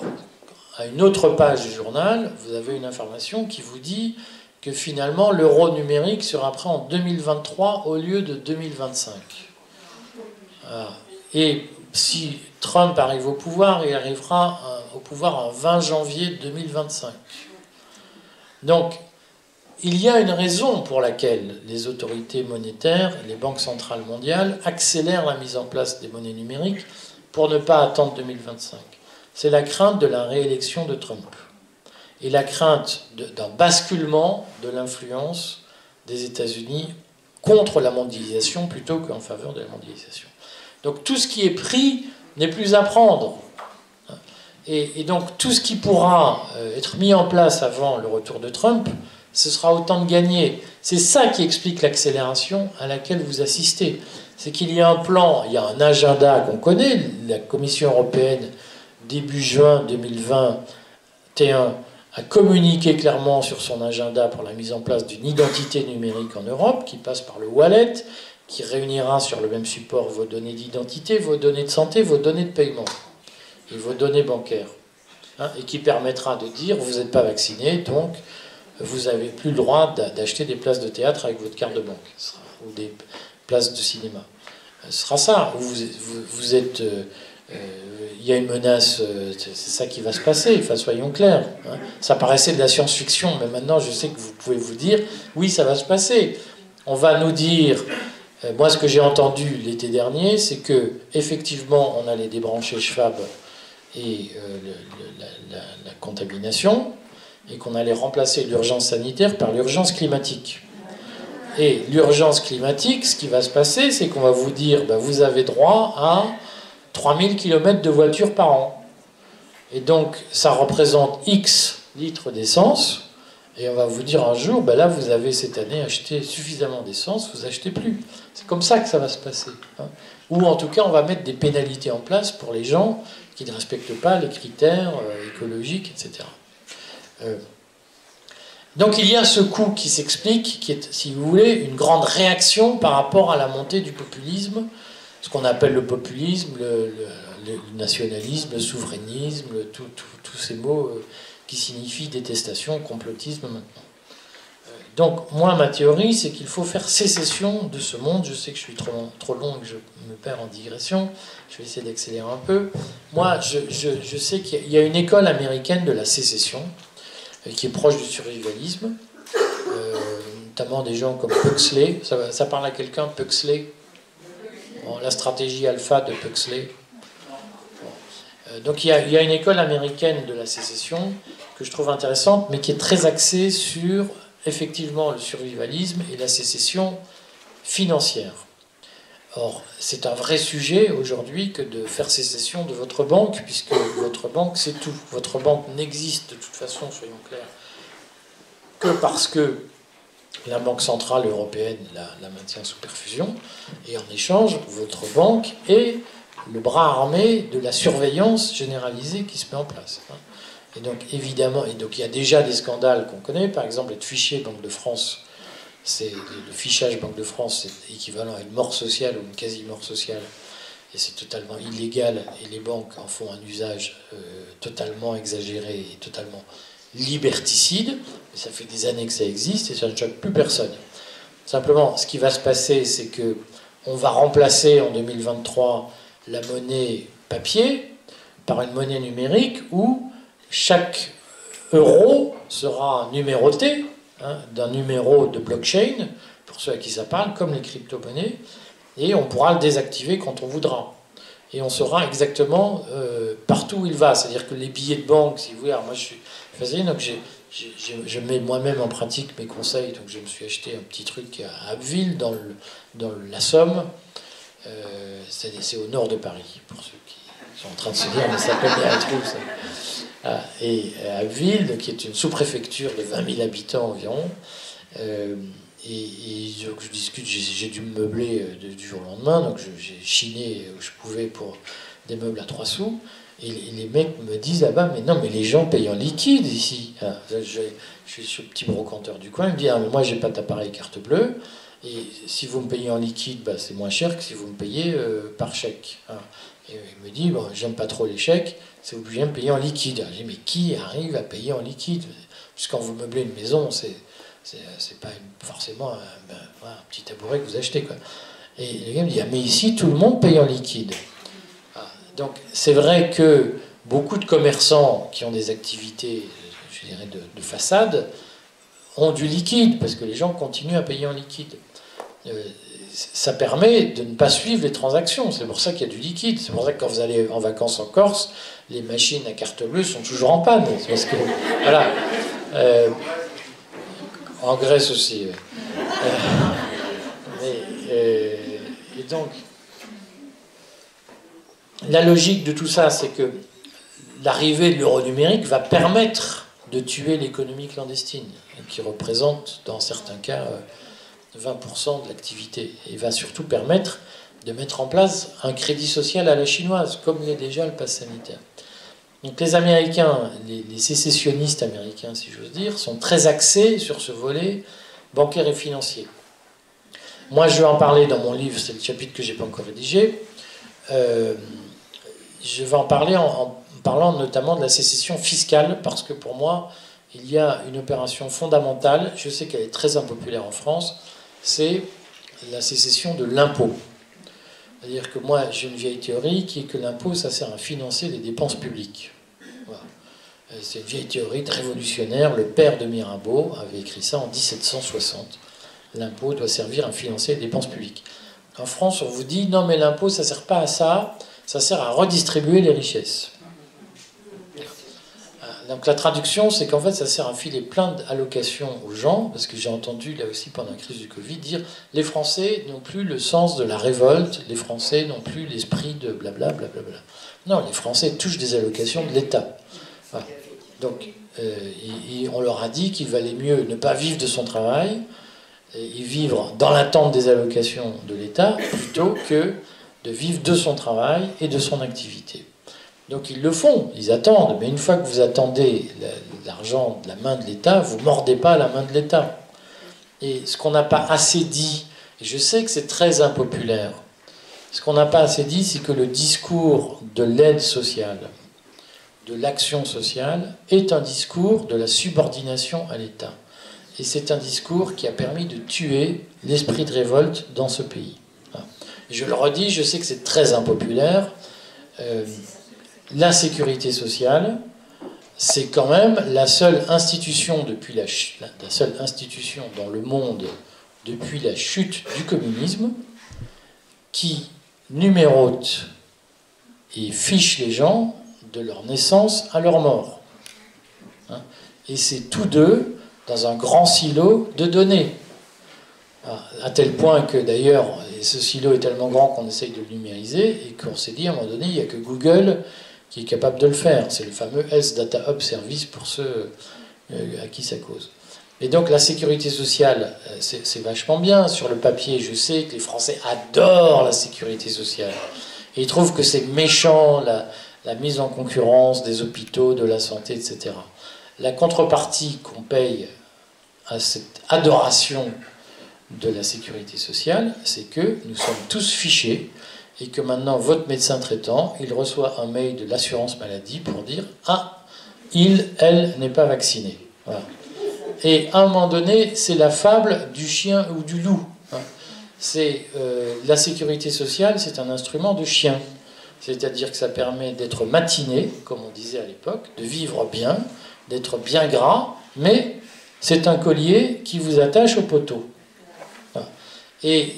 à une autre page du journal, vous avez une information qui vous dit que finalement l'euro numérique sera prêt en 2023 au lieu de 2025. Voilà. Et si Trump arrive au pouvoir, il arrivera au pouvoir en 20 janvier 2025. Donc, il y a une raison pour laquelle les autorités monétaires, les banques centrales mondiales, accélèrent la mise en place des monnaies numériques pour ne pas attendre 2025. C'est la crainte de la réélection de Trump et la crainte d'un basculement de l'influence des États-Unis contre la mondialisation plutôt qu'en faveur de la mondialisation. Donc tout ce qui est pris n'est plus à prendre. Et donc tout ce qui pourra être mis en place avant le retour de Trump, ce sera autant de gagné. C'est ça qui explique l'accélération à laquelle vous assistez. C'est qu'il y a un plan, il y a un agenda qu'on connaît. La Commission européenne, début juin 2021, a communiqué clairement sur son agenda pour la mise en place d'une identité numérique en Europe, qui passe par le wallet, qui réunira sur le même support vos données d'identité, vos données de santé, vos données de paiement et vos données bancaires. Et qui permettra de dire, vous n'êtes pas vacciné, donc vous n'avez plus le droit d'acheter des places de théâtre avec votre carte de banque, ou des places de cinéma. Ce sera ça. Vous êtes... il y a une menace, c'est ça qui va se passer, enfin, soyons clairs. Ça paraissait de la science-fiction, mais maintenant je sais que vous pouvez vous dire, oui, ça va se passer. On va nous dire... Moi, ce que j'ai entendu l'été dernier, c'est que effectivement, on allait débrancher Schwab et la contamination, et qu'on allait remplacer l'urgence sanitaire par l'urgence climatique. Et l'urgence climatique, ce qui va se passer, c'est qu'on va vous dire, ben, vous avez droit à 3000 km de voiture par an. Et donc, ça représente X litres d'essence, et on va vous dire un jour, ben là, vous avez cette année acheté suffisamment d'essence, vous achetez plus. C'est comme ça que ça va se passer. Hein. Ou en tout cas, on va mettre des pénalités en place pour les gens qui ne respectent pas les critères écologiques, etc. Donc il y a ce coût qui s'explique, qui est, si vous voulez, une grande réaction par rapport à la montée du populisme, ce qu'on appelle le populisme, le nationalisme, le souverainisme, tous ces mots qui signifient détestation, complotisme maintenant. Donc moi, ma théorie, c'est qu'il faut faire sécession de ce monde. Je sais que je suis trop long et que je me perds en digression. Je vais essayer d'accélérer un peu. Moi, je sais qu'il y a une école américaine de la sécession qui est proche du survivalisme, notamment des gens comme Huxley. Ça parle à quelqu'un, Huxley? Bon, la stratégie alpha de Huxley. Bon. Donc il y a une école américaine de la sécession que je trouve intéressante, mais qui est très axée sur effectivement le survivalisme et la sécession financière. Or, c'est un vrai sujet aujourd'hui que de faire sécession de votre banque, puisque votre banque, c'est tout. Votre banque n'existe de toute façon, soyons clairs, que parce que la Banque Centrale Européenne la maintient sous perfusion, et en échange, votre banque est le bras armé de la surveillance généralisée qui se met en place. Et donc, évidemment, il y a déjà des scandales qu'on connaît, par exemple, être fichier Banque de France. Le fichage Banque de France, c'est équivalent à une mort sociale ou une quasi-mort sociale. Et c'est totalement illégal. Et les banques en font un usage totalement exagéré et totalement liberticide. Et ça fait des années que ça existe et ça ne choque plus personne. Simplement, ce qui va se passer, c'est qu'on va remplacer en 2023 la monnaie papier par une monnaie numérique où chaque euro sera numéroté, d'un numéro de blockchain, pour ceux à qui ça parle, comme les crypto-monnaies, et on pourra le désactiver quand on voudra. Et on saura exactement partout où il va. C'est-à-dire que les billets de banque, si vous voulez, alors moi je suis fasciné, donc je mets moi-même en pratique mes conseils, donc je me suis acheté un petit truc à Abbeville, dans la Somme, c'est au nord de Paris, pour ceux qui sont en train de se dire, mais ça s'appelle bien un trou, ça. Et à Abbeville, qui est une sous-préfecture de 20 000 habitants environ, et donc je discute, j'ai dû me meubler du jour au lendemain, donc j'ai chiné où je pouvais pour des meubles à 3 sous, et les mecs me disent là-bas, mais non, mais les gens payent en liquide ici. Je suis ce petit brocanteur du coin, il me dit, ah, mais moi j'ai pas d'appareil carte bleue, et si vous me payez en liquide, bah, c'est moins cher que si vous me payez par chèque. Et il me dit, bon, j'aime pas trop les chèques, c'est obligé de me payer en liquide. Je dis, mais qui arrive à payer en liquide? Puisque quand vous meublez une maison, c'est pas forcément un petit tabouret que vous achetez, quoi. Et le gars me dit, ah, mais ici, tout le monde paye en liquide. Donc, c'est vrai que beaucoup de commerçants qui ont des activités, je dirais, de façade, ont du liquide, parce que les gens continuent à payer en liquide. Ça permet de ne pas suivre les transactions. C'est pour ça qu'il y a du liquide. C'est pour ça que quand vous allez en vacances en Corse, les machines à carte bleue sont toujours en panne. C'est parce que, voilà. En Grèce aussi. Et donc, la logique de tout ça, c'est que l'arrivée de l'euro numérique va permettre de tuer l'économie clandestine, qui représente, dans certains cas, 20% de l'activité, et va surtout permettre de mettre en place un crédit social à la chinoise, comme l'est déjà le pass sanitaire. Donc les Américains, les sécessionnistes américains, si j'ose dire, sont très axés sur ce volet bancaire et financier. Moi, je vais en parler dans mon livre, c'est le chapitre que je n'ai pas encore rédigé. Je vais en parler en parlant notamment de la sécession fiscale, parce que pour moi, il y a une opération fondamentale, je sais qu'elle est très impopulaire en France, c'est la sécession de l'impôt. C'est-à-dire que moi, j'ai une vieille théorie qui est que l'impôt, ça sert à financer les dépenses publiques. Voilà. C'est une vieille théorie révolutionnaire. Le père de Mirabeau avait écrit ça en 1760. L'impôt doit servir à financer les dépenses publiques. En France, on vous dit, non mais l'impôt, ça ne sert pas à ça, ça sert à redistribuer les richesses. Donc la traduction, c'est qu'en fait, ça sert à filer plein d'allocations aux gens, parce que j'ai entendu, là aussi, pendant la crise du Covid, dire les Français n'ont plus le sens de la révolte, les Français n'ont plus l'esprit de blablabla. Non, les Français touchent des allocations de l'État. Voilà. Donc, on leur a dit qu'il valait mieux ne pas vivre de son travail, et vivre dans l'attente des allocations de l'État, plutôt que de vivre de son travail et de son activité. Donc ils le font, ils attendent, mais une fois que vous attendez l'argent de la main de l'État, vous ne mordez pas la main de l'État. Et ce qu'on n'a pas assez dit, et je sais que c'est très impopulaire, ce qu'on n'a pas assez dit, c'est que le discours de l'aide sociale, de l'action sociale, est un discours de la subordination à l'État. Et c'est un discours qui a permis de tuer l'esprit de révolte dans ce pays. Je le redis, je sais que c'est très impopulaire. La sécurité sociale, c'est quand même la seule institution la seule institution dans le monde depuis la chute du communisme qui numérote et fiche les gens de leur naissance à leur mort. Et c'est tous deux dans un grand silo de données. À tel point que d'ailleurs, ce silo est tellement grand qu'on essaye de le numériser et qu'on s'est dit à un moment donné, il n'y a que Google qui est capable de le faire. C'est le fameux Health Data Hub Service pour ceux à qui ça cause. Et donc la sécurité sociale, c'est vachement bien. Sur le papier, je sais que les Français adorent la sécurité sociale. Et ils trouvent que c'est méchant, la mise en concurrence des hôpitaux, de la santé, etc. La contrepartie qu'on paye à cette adoration de la sécurité sociale, c'est que nous sommes tous fichés et que maintenant votre médecin traitant, il reçoit un mail de l'assurance maladie pour dire « Ah, elle n'est pas vacciné. » Voilà. Et à un moment donné, c'est la fable du chien ou du loup. C'est la sécurité sociale, c'est un instrument de chien. C'est-à-dire que ça permet d'être matiné, comme on disait à l'époque, de vivre bien, d'être bien gras, mais c'est un collier qui vous attache au poteau. Et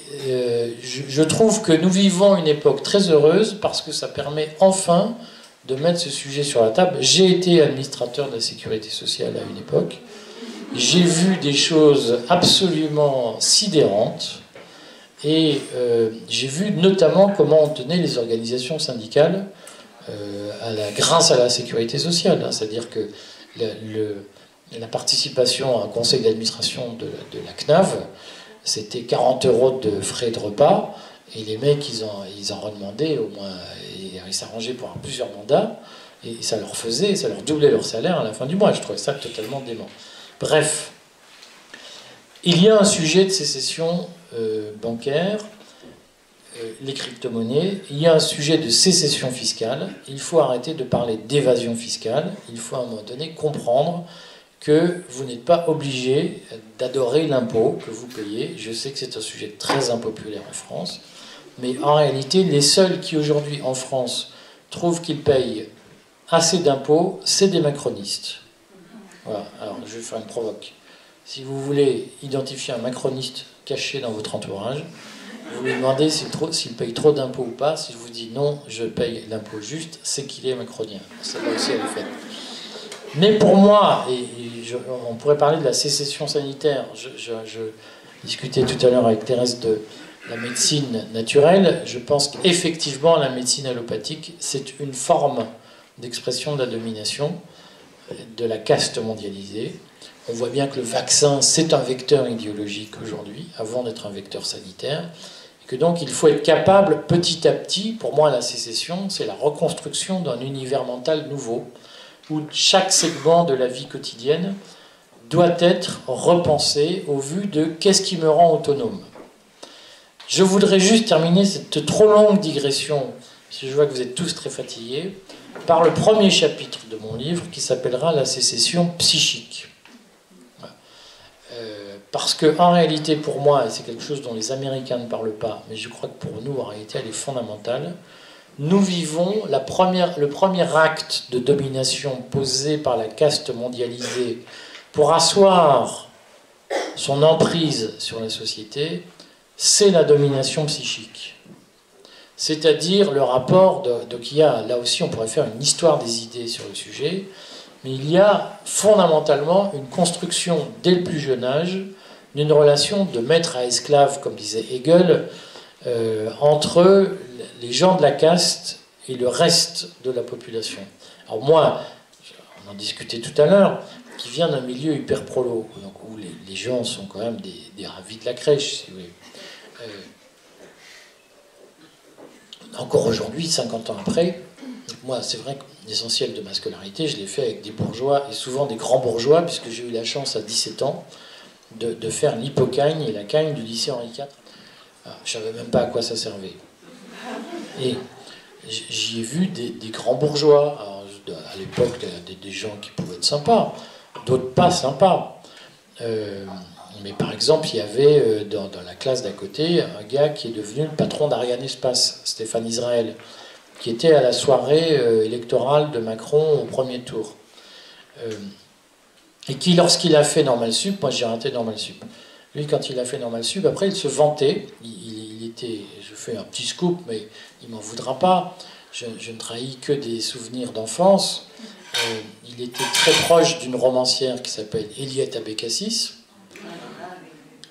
je trouve que nous vivons une époque très heureuse parce que ça permet enfin de mettre ce sujet sur la table. J'ai été administrateur de la sécurité sociale à une époque. J'ai vu des choses absolument sidérantes et j'ai vu notamment comment on tenait les organisations syndicales grâce à la sécurité sociale. C'est-à-dire que la participation à un conseil d'administration de la CNAV, c'était 40 € de frais de repas, et les mecs, ils en redemandaient au moins, ils s'arrangeaient pour avoir plusieurs mandats, et ça leur doublait leur salaire à la fin du mois. Je trouvais ça totalement dément. Bref, il y a un sujet de sécession bancaire, les crypto-monnaies, il y a un sujet de sécession fiscale, il faut arrêter de parler d'évasion fiscale, il faut à un moment donné comprendre que vous n'êtes pas obligé d'adorer l'impôt que vous payez. Je sais que c'est un sujet très impopulaire en France, mais en réalité, les seuls qui aujourd'hui en France trouvent qu'ils payent assez d'impôts, c'est des macronistes. Voilà, alors je vais faire une provoque. Si vous voulez identifier un macroniste caché dans votre entourage, vous lui demandez s'il paye trop d'impôts ou pas. Si je vous dis non, je paye l'impôt juste, c'est qu'il est macronien. Celle-là aussi, elle est faite. Mais pour moi, on pourrait parler de la sécession sanitaire. Je discutais tout à l'heure avec Thérèse de la médecine naturelle. Je pense qu'effectivement, la médecine allopathique, c'est une forme d'expression de la domination, de la caste mondialisée. On voit bien que le vaccin, c'est un vecteur idéologique aujourd'hui, avant d'être un vecteur sanitaire. Et que donc, il faut être capable, petit à petit, pour moi, la sécession, c'est la reconstruction d'un univers mental nouveau, où chaque segment de la vie quotidienne doit être repensé au vu de qu'est-ce qui me rend autonome. Je voudrais juste terminer cette trop longue digression, parce que je vois que vous êtes tous très fatigués, par le premier chapitre de mon livre qui s'appellera La sécession psychique. Parce qu'en réalité, pour moi, et c'est quelque chose dont les Américains ne parlent pas, mais je crois que pour nous, en réalité, elle est fondamentale, nous vivons le premier acte de domination posé par la caste mondialisée pour asseoir son emprise sur la société, c'est la domination psychique. C'est-à-dire le rapport, donc il y a, là aussi on pourrait faire une histoire des idées sur le sujet, mais il y a fondamentalement une construction dès le plus jeune âge d'une relation de maître à esclave, comme disait Hegel, entre les gens de la caste et le reste de la population. Alors moi, on en discutait tout à l'heure, qui vient d'un milieu hyper prolo, donc où les gens sont quand même des ravis de la crèche, si vous voulez. Encore aujourd'hui, 50 ans après, moi, c'est vrai que l'essentiel de ma scolarité, je l'ai fait avec des bourgeois, et souvent des grands bourgeois, puisque j'ai eu la chance à 17 ans de faire l'hypocagne et la cagne du lycée Henri IV. Alors, je ne savais même pas à quoi ça servait. Et j'y ai vu des grands bourgeois. Alors, à l'époque, des gens qui pouvaient être sympas, d'autres pas sympas. Mais par exemple, il y avait dans la classe d'à côté un gars qui est devenu le patron d'Ariane Espace, Stéphane Israël, qui était à la soirée électorale de Macron au premier tour. Et qui, lorsqu'il a fait Normal Sup, moi j'ai raté Normal Sup, lui quand il a fait Normal Sup, après il se vantait, il était, je fais un petit scoop, mais il m'en voudra pas, je ne trahis que des souvenirs d'enfance, il était très proche d'une romancière qui s'appelle Eliette Abécassis,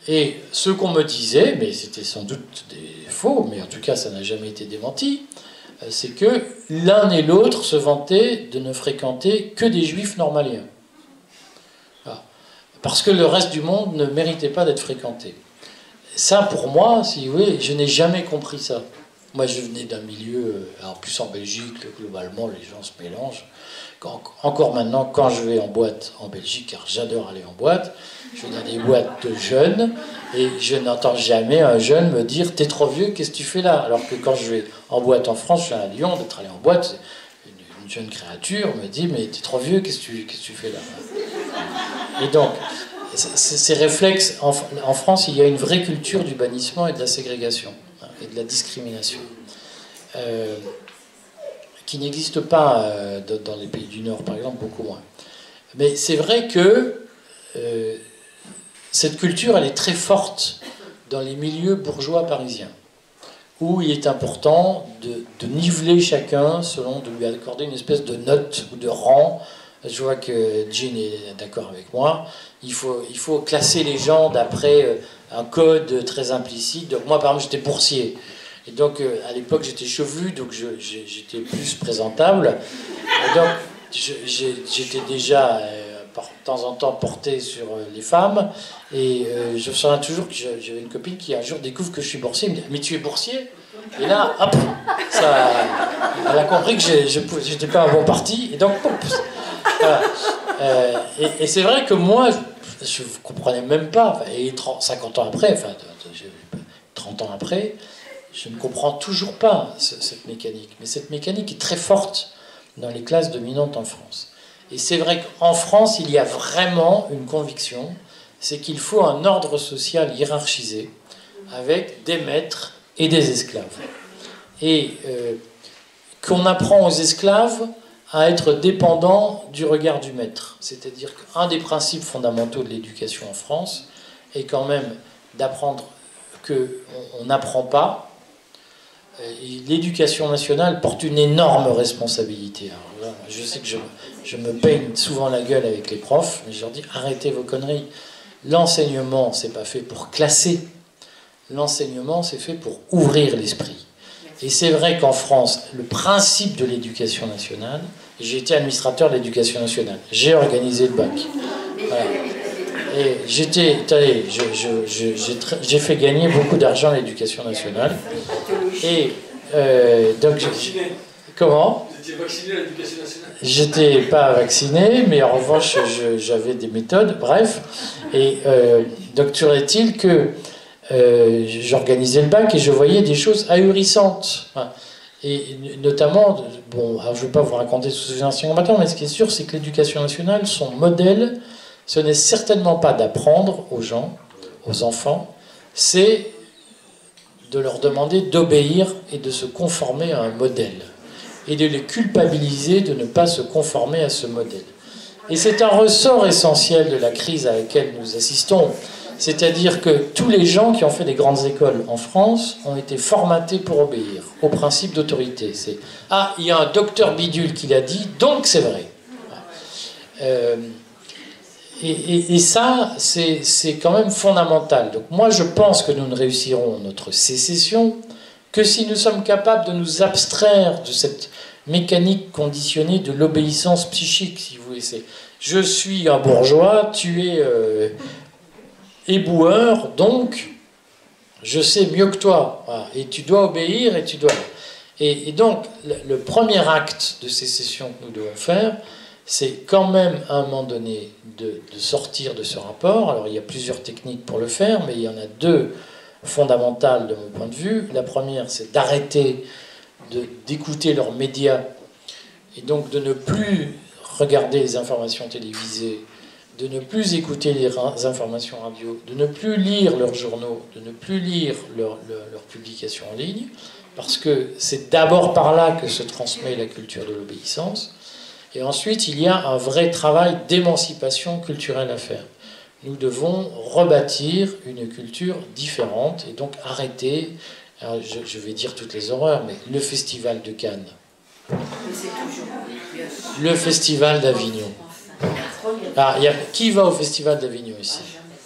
et ce qu'on me disait, mais c'était sans doute des faux, mais en tout cas ça n'a jamais été démenti, c'est que l'un et l'autre se vantaient de ne fréquenter que des juifs normaliens. Parce que le reste du monde ne méritait pas d'être fréquenté. Ça, pour moi, si vous voulez, je n'ai jamais compris ça. Moi, je venais d'un milieu, en plus en Belgique, globalement, les gens se mélangent. Encore maintenant, quand je vais en boîte en Belgique, car j'adore aller en boîte, je vais dans des boîtes de jeunes, et je n'entends jamais un jeune me dire « T'es trop vieux, qu'est-ce que tu fais là ?» Alors que quand je vais en boîte en France, je suis à Lyon, d'être allé en boîte, une jeune créature me dit « Mais t'es trop vieux, qu'est-ce que tu fais là ?» Et donc, ces réflexes, en France, il y a une vraie culture du bannissement et de la ségrégation, et de la discrimination, qui n'existe pas dans les pays du Nord, par exemple, beaucoup moins. Mais c'est vrai que cette culture, elle est très forte dans les milieux bourgeois parisiens, où il est important de niveler chacun selon, de lui accorder une espèce de note ou de rang. Je vois que Jean est d'accord avec moi. Il faut classer les gens d'après un code très implicite. Donc moi, par exemple, j'étais boursier. Et donc, à l'époque, j'étais chevelu, donc j'étais plus présentable. Et donc, j'étais déjà, de temps en temps, porté sur les femmes. Et je me souviens toujours que j'avais une copine qui, un jour, découvre que je suis boursier. Elle me dit « Mais tu es boursier ?» Et là, hop, elle a compris que je n'étais pas un bon parti. Et donc, hop, voilà. Et c'est vrai que moi, je ne comprenais même pas. Et 50 ans après, 30 ans après, je ne comprends toujours pas cette mécanique. Mais cette mécanique est très forte dans les classes dominantes en France. Et c'est vrai qu'en France, il y a vraiment une conviction, c'est qu'il faut un ordre social hiérarchisé avec des maîtres et des esclaves. Et qu'on apprend aux esclaves à être dépendants du regard du maître. C'est-à-dire qu'un des principes fondamentaux de l'éducation en France est quand même d'apprendre qu'on n'apprend pas. L'éducation nationale porte une énorme responsabilité. Alors là, je sais que je me peigne souvent la gueule avec les profs, mais je leur dis arrêtez vos conneries. L'enseignement, c'est pas fait pour classer. L'enseignement, c'est fait pour ouvrir l'esprit. Et c'est vrai qu'en France, le principe de l'éducation nationale, j'ai été administrateur de l'éducation nationale, j'ai organisé le bac. Voilà. Et j'ai fait gagner beaucoup d'argent à l'éducation nationale. Et donc, comment ? Vous étiez vacciné à l'éducation nationale ? J'étais pas vacciné, mais en revanche, j'avais des méthodes, bref. Et donc, toujours est-il que j'organisais le bac et je voyais des choses ahurissantes. Et notamment, bon, alors je ne vais pas vous raconter tous ces anciens combattants, mais ce qui est sûr, c'est que l'éducation nationale, son modèle, ce n'est certainement pas d'apprendre aux gens, aux enfants, c'est de leur demander d'obéir et de se conformer à un modèle, et de les culpabiliser de ne pas se conformer à ce modèle. Et c'est un ressort essentiel de la crise à laquelle nous assistons. C'est-à-dire que tous les gens qui ont fait des grandes écoles en France ont été formatés pour obéir au principe d'autorité. C'est « Ah, il y a un docteur bidule qui l'a dit, donc c'est vrai ». Et ça, c'est quand même fondamental. Donc moi, je pense que nous ne réussirons notre sécession que si nous sommes capables de nous abstraire de cette mécanique conditionnée de l'obéissance psychique, si vous voulez. Je suis un bourgeois, tu es éboueur, donc je sais mieux que toi. Voilà. Et tu dois obéir et tu dois... Et donc, le premier acte de sécession que nous devons faire, c'est quand même, à un moment donné, de sortir de ce rapport. Alors, il y a plusieurs techniques pour le faire, mais il y en a deux fondamentales de mon point de vue. La première, c'est d'arrêter d'écouter leurs médias, et donc de ne plus regarder les informations télévisées, de ne plus écouter les informations radio, de ne plus lire leurs journaux, de ne plus lire leurs publications en ligne, parce que c'est d'abord par là que se transmet la culture de l'obéissance. Et ensuite, il y a un vrai travail d'émancipation culturelle à faire. Nous devons rebâtir une culture différente et donc arrêter, alors je vais dire toutes les horreurs, mais le festival de Cannes, le festival d'Avignon. Alors, qui va au festival d'Avignon ici?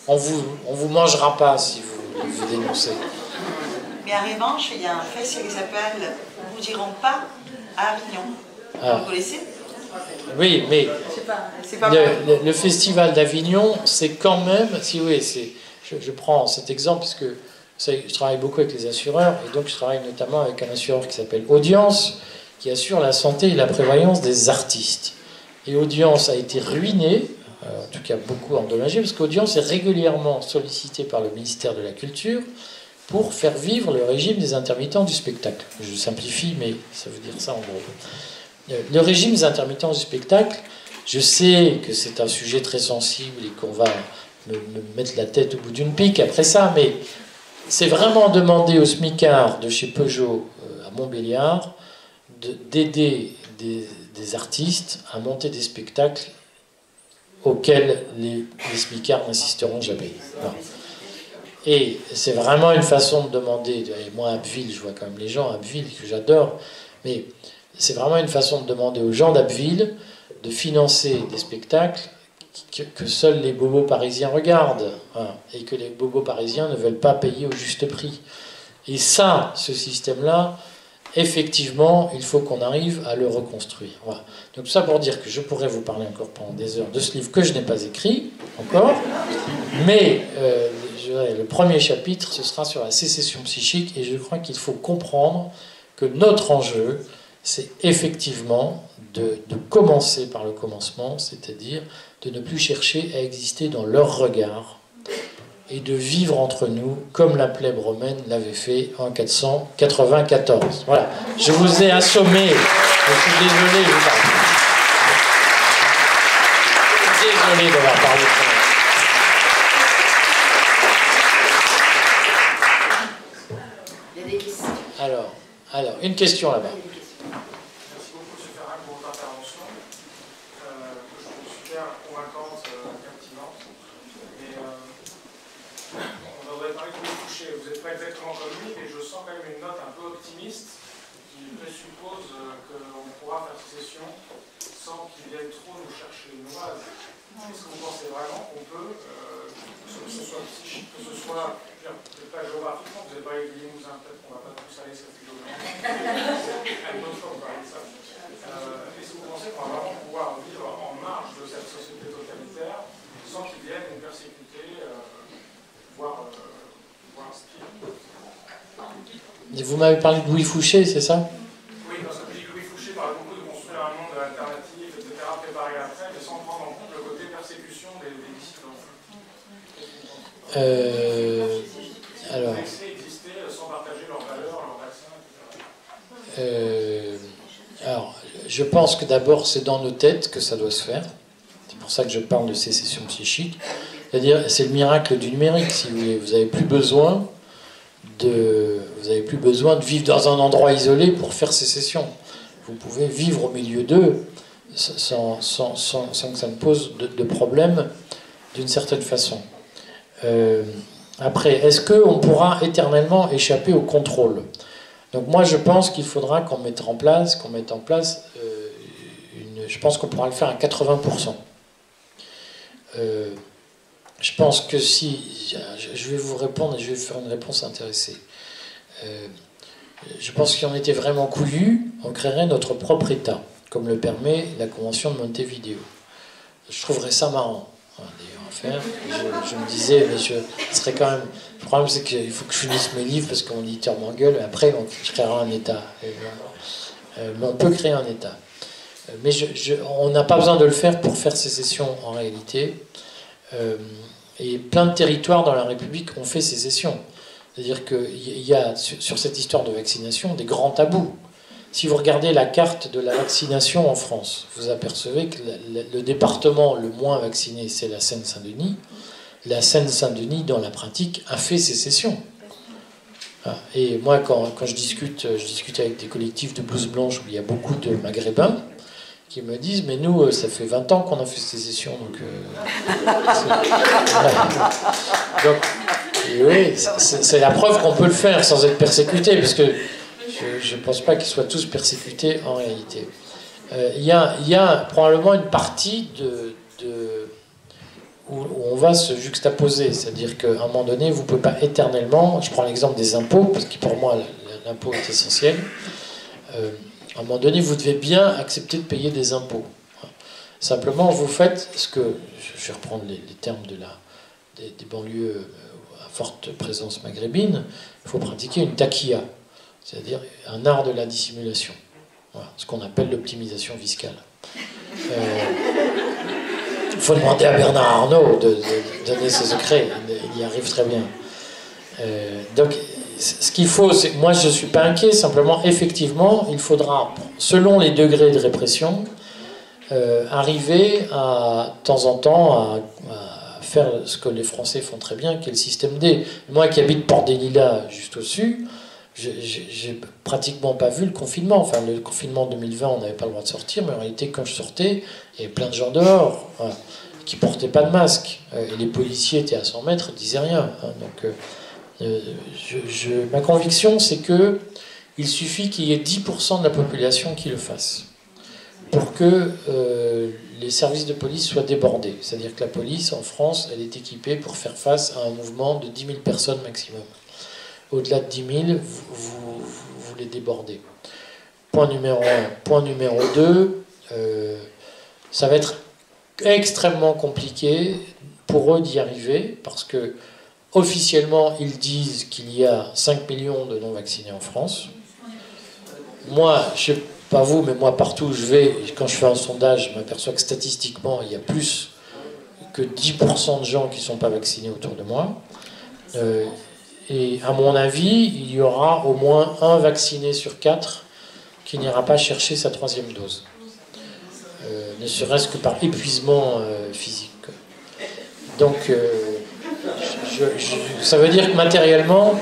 On vous mangera pas si vous dénoncez. Mais en revanche, il y a un festival qui s'appelle Nous n'irons pas à Avignon. Vous connaissez? Oui, mais c'est pas le festival d'Avignon, c'est quand même, si oui, je prends cet exemple parce que je travaille beaucoup avec les assureurs, et donc je travaille notamment avec un assureur qui s'appelle Audience, qui assure la santé et la prévoyance des artistes. Et Audience a été ruiné, en tout cas beaucoup endommagé, parce qu'Audience est régulièrement sollicité par le ministère de la Culture pour faire vivre le régime des intermittents du spectacle. Je simplifie, mais ça veut dire ça en gros. Le régime des intermittents du spectacle, je sais que c'est un sujet très sensible et qu'on va me mettre la tête au bout d'une pique après ça, mais c'est vraiment demander aux smicards de chez Peugeot à Montbéliard d'aider des artistes à monter des spectacles auxquels les smicards n'assisteront jamais. Non. Et c'est vraiment une façon de demander, et moi à Abbeville, je vois quand même les gens à Abbeville que j'adore, mais c'est vraiment une façon de demander aux gens d'Abbeville de financer des spectacles que seuls les bobos parisiens regardent, hein, et que les bobos parisiens ne veulent pas payer au juste prix. Et ça, ce système-là, effectivement, il faut qu'on arrive à le reconstruire. Voilà. Donc tout ça pour dire que je pourrais vous parler encore pendant des heures de ce livre que je n'ai pas écrit encore, mais le premier chapitre, ce sera sur la sécession psychique, et je crois qu'il faut comprendre que notre enjeu, c'est effectivement de commencer par le commencement, c'est-à-dire de ne plus chercher à exister dans leur regard et de vivre entre nous comme la plèbe romaine l'avait fait en 494. Voilà, je vous ai assommé, je suis désolé, je suis désolé d'avoir parlé trop longtemps. Il y a des questions. Alors, une question là-bas. Présuppose qu'on pourra faire sécession sans qu'ils viennent trop nous chercher nos bases. Est-ce que vous pensez vraiment qu'on peut, que ce soit psychique, que ce soit, peut-être pas géographiquement, vous avez parlé du Limousin, peut-être qu'on ne va pas tous aller sur cette géographie. À une autre fois, vous parlez de ça. Est-ce que vous pensez qu'on va vraiment pouvoir vivre en marge de cette société totalitaire sans qu'ils viennent nous persécuter, voire spier? Vous m'avez parlé de Louis Fouché, c'est ça? Oui, parce que Louis Fouché parle beaucoup de construire un monde alternatif, etc., préparé après, mais sans prendre en compte le côté persécution des dissidents. Alors, laisser exister sans partager leurs valeurs, leurs vaccins, etc. Alors, je pense que d'abord, c'est dans nos têtes que ça doit se faire. C'est pour ça que je parle de sécession psychique. C'est-à-dire, c'est le miracle du numérique, si vous voulez. Vous n'avez plus besoin de vivre dans un endroit isolé pour faire sécession. Vous pouvez vivre au milieu d'eux sans que ça ne pose de problème d'une certaine façon. Après, est-ce qu'on pourra éternellement échapper au contrôle? Donc moi, je pense qu'il faudra qu'on mette en place je pense qu'on pourra le faire à 80%. je pense que si... Je vais vous répondre et je vais faire une réponse intéressée. Je pense que si on était vraiment couillu, on créerait notre propre État, comme le permet la Convention de Montevideo. Je trouverais ça marrant, d'ailleurs, à faire. Je me disais, mais ce serait quand même... Le problème, c'est qu'il faut que je finisse mes livres, parce que mon éditeur m'engueule, et après, je créerai un État. Mais on peut créer un État. Mais on n'a pas besoin de le faire pour faire sécession, en réalité. Et plein de territoires dans la République ont fait sécession. C'est-à-dire qu'il y a, sur cette histoire de vaccination, des grands tabous. Si vous regardez la carte de la vaccination en France, vous apercevez que le département le moins vacciné, c'est la Seine-Saint-Denis. La Seine-Saint-Denis, dans la pratique, a fait sécession. Et moi, quand je discute avec des collectifs de blouses blanches où il y a beaucoup de Maghrébins, qui me disent, mais nous, ça fait 20 ans qu'on a fait sécession, donc... donc oui, c'est la preuve qu'on peut le faire sans être persécuté, parce que je ne pense pas qu'ils soient tous persécutés en réalité. Il y a probablement une partie où on va se juxtaposer, c'est-à-dire qu'à un moment donné, vous ne pouvez pas éternellement, je prends l'exemple des impôts, parce que pour moi, l'impôt est essentiel, à un moment donné, vous devez bien accepter de payer des impôts. Simplement, vous faites ce que, je vais reprendre les termes des banlieues à forte présence maghrébine, il faut pratiquer une taquilla, c'est-à-dire un art de la dissimulation. Voilà, ce qu'on appelle l'optimisation fiscale. Il faut demander à Bernard Arnault de donner ses secrets, il y arrive très bien. Donc, ce qu'il faut, moi je ne suis pas inquiet, simplement, effectivement, il faudra, selon les degrés de répression, arriver à, de temps en temps à faire ce que les Français font très bien, qui est le système D. Moi qui habite Port-des-Lilas, juste au-dessus, j'ai pratiquement pas vu le confinement. Enfin, le confinement 2020, on n'avait pas le droit de sortir, mais en réalité, quand je sortais, il y avait plein de gens dehors, voilà, qui portaient pas de masque. Et les policiers étaient à 100 mètres, ils disaient rien. Donc, ma conviction, c'est que il suffit qu'il y ait 10% de la population qui le fasse pour que les services de police soient débordés. C'est-à-dire que la police, en France, elle est équipée pour faire face à un mouvement de 10 000 personnes maximum. Au-delà de 10 000, vous les débordez. Point numéro 1. Point numéro 2, ça va être extrêmement compliqué pour eux d'y arriver, parce que officiellement, ils disent qu'il y a 5 millions de non-vaccinés en France. Moi, je ne sais pas vous, mais moi, partout où je vais, quand je fais un sondage, je m'aperçois que statistiquement, il y a plus que 10% de gens qui ne sont pas vaccinés autour de moi. Et à mon avis, il y aura au moins un vacciné sur 4 qui n'ira pas chercher sa 3e dose. Ne serait-ce que par épuisement physique. Donc, ça veut dire que matériellement,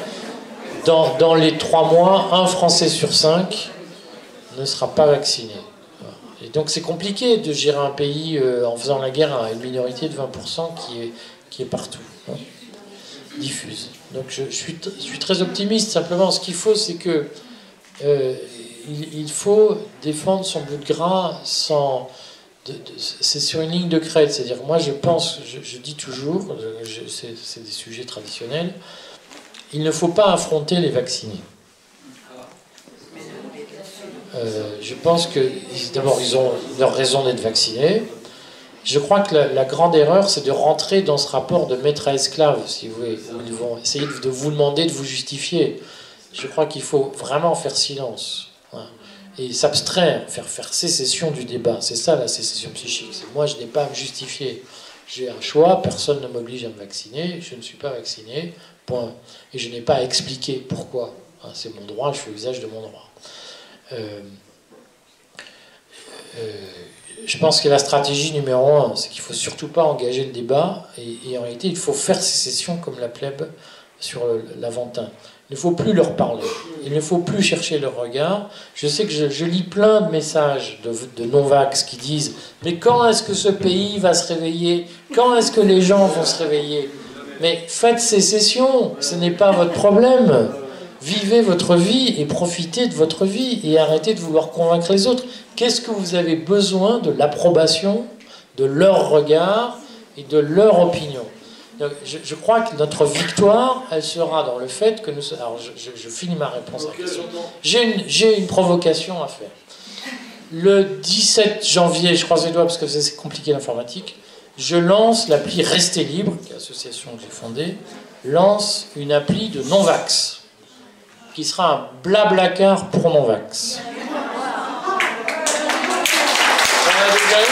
dans les 3 mois, un Français sur 5 ne sera pas vacciné. Et donc c'est compliqué de gérer un pays en faisant la guerre à une minorité de 20% qui est partout, hein, diffuse. Donc je suis très optimiste. Simplement, ce qu'il faut, c'est que il faut défendre son bout de gras sans... c'est sur une ligne de crête. C'est-à-dire, moi je pense, je dis toujours, c'est des sujets traditionnels, il ne faut pas affronter les vaccinés. Je pense que d'abord ils ont leur raison d'être vaccinés. Je crois que la grande erreur, c'est de rentrer dans ce rapport de maître à esclave, si vous voulez, où ils vont essayer de vous demander de vous justifier. Je crois qu'il faut vraiment faire silence, hein, et s'abstraire, faire sécession du débat. C'est ça la sécession psychique. C'est moi, je n'ai pas à me justifier. J'ai un choix, personne ne m'oblige à me vacciner, je ne suis pas vacciné, point. Et je n'ai pas à expliquer pourquoi. Hein, c'est mon droit, je fais usage de mon droit. Je pense que la stratégie numéro 1, c'est qu'il ne faut surtout pas engager le débat, et en réalité, il faut faire sécession comme la plèbe sur l'Aventin. Il ne faut plus leur parler, il ne faut plus chercher leur regard. Je sais que je lis plein de messages de non-vax qui disent « Mais quand est-ce que ce pays va se réveiller? Quand est-ce que les gens vont se réveiller ?» Mais faites sécession, ce n'est pas votre problème. Vivez votre vie et profitez de votre vie et arrêtez de vouloir convaincre les autres. Qu'est-ce que vous avez besoin de l'approbation, de leur regard et de leur opinion. Donc, je crois que notre victoire, elle sera dans le fait que nous... Alors, je finis ma réponse à la question. J'ai une provocation à faire. Le 17 janvier, je croise les doigts parce que c'est compliqué l'informatique, je lance l'appli Restez Libre, qui est l'association que j'ai fondée, lance une appli de non-vax, qui sera un blablacar pour non-vax. On a déjà une.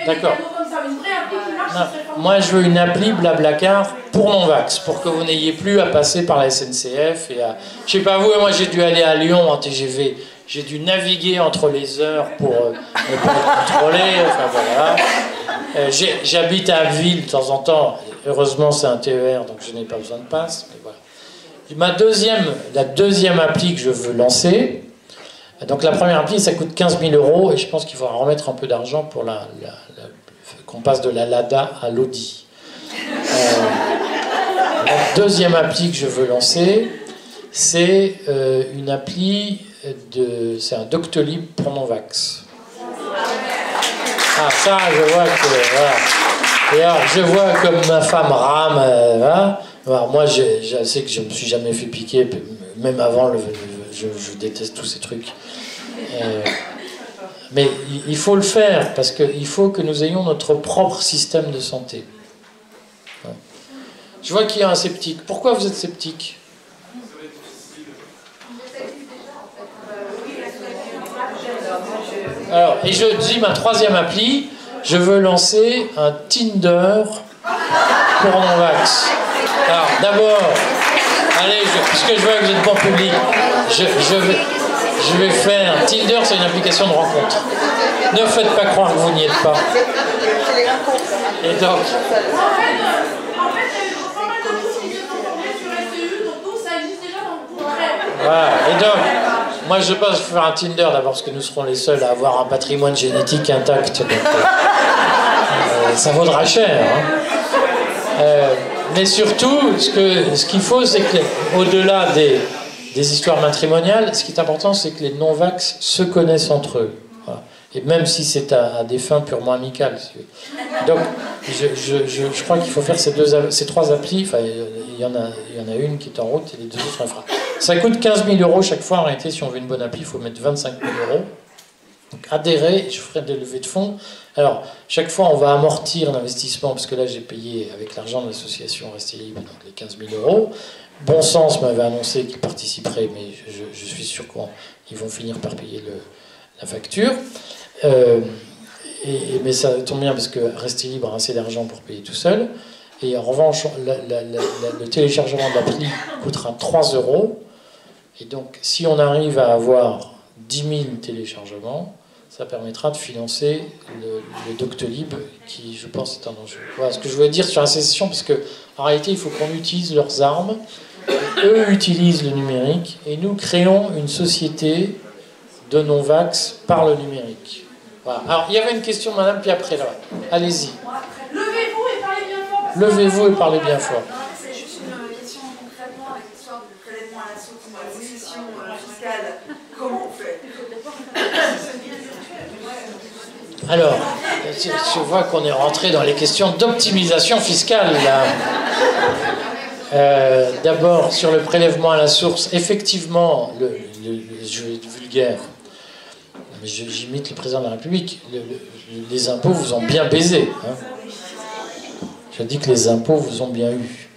D'accord. Moi, je veux une appli Blablacar pour non-vax, pour que vous n'ayez plus à passer par la SNCF et à... Je sais pas vous, moi j'ai dû aller à Lyon en TGV. J'ai dû naviguer entre les heures pour ne pas être contrôlé. Enfin voilà. J'habite à Abbeville de temps en temps. Heureusement, c'est un TER, donc je n'ai pas besoin de passe. Mais voilà. La deuxième appli que je veux lancer. Donc la première appli, ça coûte 15 000 € et je pense qu'il faudra remettre un peu d'argent pour qu'on passe de la Lada à l'Audi. La deuxième appli que je veux lancer, c'est une appli c'est un Doctolib pour non-vax. Ah ça, je vois que voilà. Et alors, je vois comme ma femme rame. Voilà. Alors, moi, je sais que je me suis jamais fait piquer, même avant je déteste tous ces trucs. Mais il faut le faire, parce qu'il faut que nous ayons notre propre système de santé. Je vois qu'il y a un sceptique. Pourquoi vous êtes sceptique? Alors, et je dis ma troisième appli, je veux lancer un Tinder pour non-vax. Alors, d'abord, allez, puisque je vois que vous êtes bon public, je vais faire... Tinder, c'est une application de rencontre. Ne faites pas croire que vous n'y êtes pas. Et donc... Voilà, et donc, moi je pense faire un Tinder d'abord parce que nous serons les seuls à avoir un patrimoine génétique intact. Donc, ça vaudra cher. Hein. Mais surtout, ce qu'il faut, c'est qu'au-delà des histoires matrimoniales, ce qui est important, c'est que les non-vax se connaissent entre eux. Voilà. Et même si c'est à des fins purement amicales. Donc, je crois qu'il faut faire ces trois applis. Enfin, il y en a une qui est en route et les deux autres, on fera. Ça coûte 15 000 € chaque fois. En réalité, si on veut une bonne appli, il faut mettre 25 000 €. Donc, adhérez, je ferai des levées de fonds. Alors, chaque fois, on va amortir l'investissement, parce que là, j'ai payé avec l'argent de l'association Restez Libre, donc les 15 000 €. Bon Sens m'avait annoncé qu'il participerait, mais je suis sûr qu'ils vont finir par payer la facture. Mais ça tombe bien, parce que Restez Libre a assez d'argent pour payer tout seul. Et en revanche, le téléchargement de l'appli coûtera 3 €. Et donc, si on arrive à avoir 10 000 téléchargements, ça permettra de financer le Doctolib, qui, je pense, est un enjeu. Voilà ce que je voulais dire sur la sécession, parce qu'en réalité, il faut qu'on utilise leurs armes, eux utilisent le numérique, et nous créons une société de non-vax par le numérique. Voilà. Alors, il y avait une question, madame, puis après, là. Allez-y. Levez-vous et parlez bien fort. Levez-vous et parlez bien fort. C'est juste une question concrètement avec l'histoire du prélèvement à la source, de la sécession fiscale. Comment on fait? Alors, je vois qu'on est rentré dans les questions d'optimisation fiscale, là. D'abord, sur le prélèvement à la source, effectivement, je vais être vulgaire, mais j'imite le président de la République, les impôts vous ont bien baisé. Hein. Je dis que les impôts vous ont bien eu.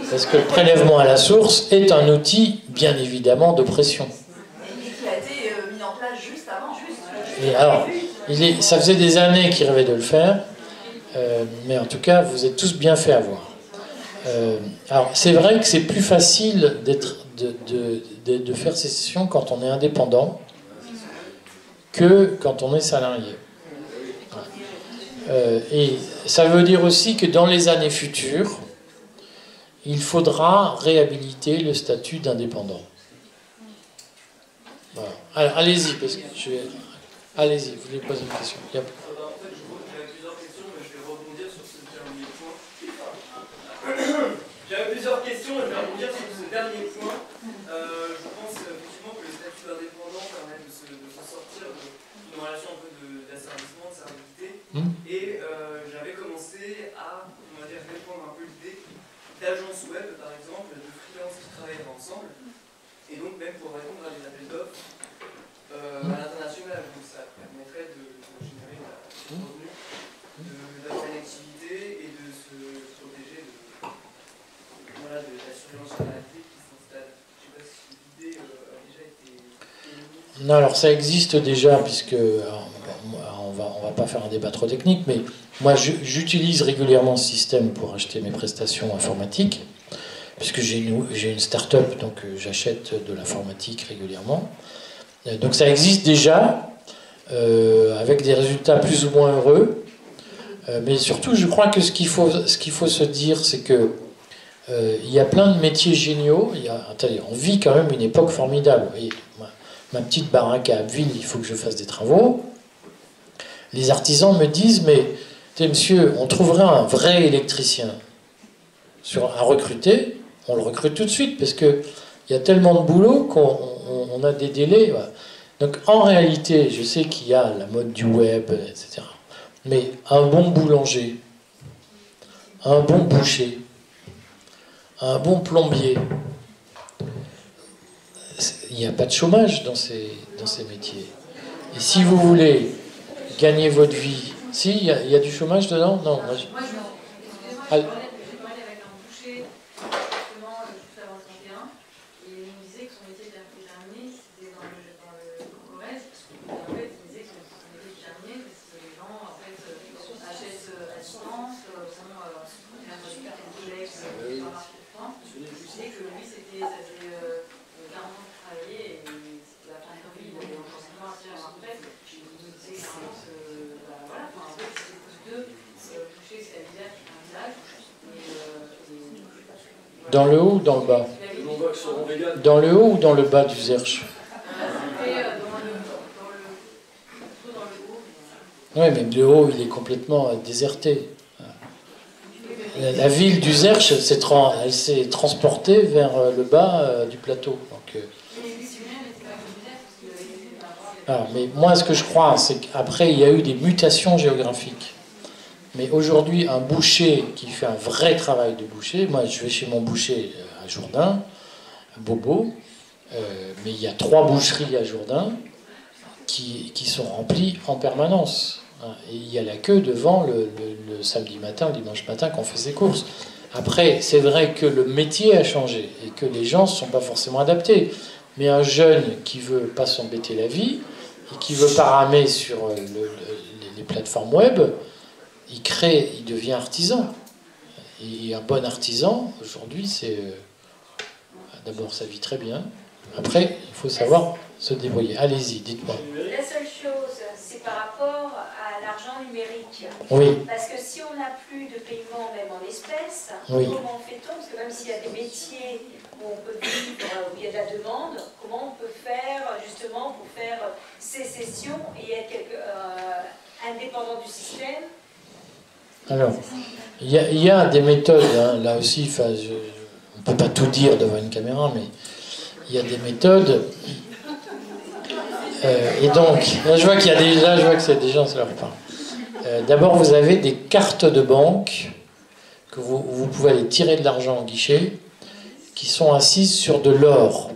Parce que le prélèvement à la source est un outil, bien évidemment, de pression. Il a été mis en place juste avant. Et alors, ça faisait des années qu'il rêvait de le faire, mais en tout cas, vous êtes tous bien fait avoir. Alors, c'est vrai que c'est plus facile de faire sécession quand on est indépendant que quand on est salarié. Et ça veut dire aussi que dans les années futures, il faudra réhabiliter le statut d'indépendant. Voilà. Alors, allez-y, parce que allez-y, vous voulez poser une question. En fait, j'avais plusieurs questions, mais je vais rebondir sur ce dernier point. J'avais plusieurs questions, et je vais rebondir sur ce dernier point. Je pense effectivement que le statut d'indépendant permet de se sortir de ensemble. Et donc, même pour répondre à des appels d'offres à l'international, donc ça permettrait de générer du revenu, de la connectivité et de se protéger de la surveillance analytique qui s'installe. Je ne sais pas si l'idée a déjà été émise. Non, alors ça existe déjà, puisque on va pas faire un débat trop technique, mais moi j'utilise régulièrement ce système pour acheter mes prestations informatiques, puisque j'ai une start-up, donc j'achète de l'informatique régulièrement. Donc ça existe déjà, avec des résultats plus ou moins heureux, mais surtout je crois que ce qu'il faut se dire, c'est que il y a plein de métiers géniaux. Attendez, on vit quand même une époque formidable. Vous voyez, ma petite baraque à Abbeville, il faut que je fasse des travaux. Les artisans me disent, mais monsieur, on trouverait un vrai électricien à recruter, on le recrute tout de suite, parce qu'il y a tellement de boulot qu'on a des délais. Voilà. Donc en réalité, je sais qu'il y a la mode du web, etc. Mais un bon boulanger, un bon boucher, un bon plombier, il n'y a pas de chômage dans ces métiers. Et si vous voulez gagner votre vie, si, il y a du chômage dedans? Non. Moi, excusez-moi, j'ai parlé avec un boucher, justement, juste avant le 31, et il me disait que son métier était terminé, c'était dans le commerce, en fait, il me disait que son métier était terminé, parce que les gens, en fait, achètent à distance, sont même super collègues, pas marqué de temps. Je disais que lui, ça faisait 40 ans qu'il travaillait, et c'était la fin de vie, il avait encore 5 ans à tirer en retraite. Il me disait que voilà, en fait, c'était tous deux touchés, c'est la misère qui fait un village. Dans le haut ou dans le bas? Dans le haut ou dans le bas du Zerche? Oui, mais le haut, il est complètement déserté. La ville du Zerche, elle s'est transportée vers le bas du plateau. Donc, alors, mais moi, ce que je crois, c'est qu'après, il y a eu des mutations géographiques. Mais aujourd'hui, un boucher qui fait un vrai travail de boucher, moi je vais chez mon boucher à Jourdain, Bobo, mais il y a 3 boucheries à Jourdain qui sont remplies en permanence. Et il y a la queue devant le samedi matin, le dimanche matin qu'on fait ses courses. Après, c'est vrai que le métier a changé et que les gens ne se sont pas forcément adaptés. Mais un jeune qui veut pas s'embêter la vie et qui veut pas ramer sur les plateformes web, il devient artisan. Et un bon artisan, aujourd'hui, c'est... d'abord, ça vit très bien. Après, il faut savoir se débrouiller. Allez-y, dites-moi. La seule chose, c'est par rapport à l'argent numérique. Oui. Parce que si on n'a plus de paiement, même en espèces, oui. Comment fait-on? Parce que même s'il y a des métiers où on peut vivre, où il y a de la demande, comment on peut faire, justement, pour faire sécession et être indépendant du système? Alors, il y a des méthodes, hein, là aussi, on ne peut pas tout dire devant une caméra, mais il y a des méthodes. Et donc, là je vois qu'il y a que c'est des gens, ça leur parle. D'abord, vous avez des cartes de banque que vous pouvez aller tirer de l'argent au guichet, qui sont assises sur de l'or.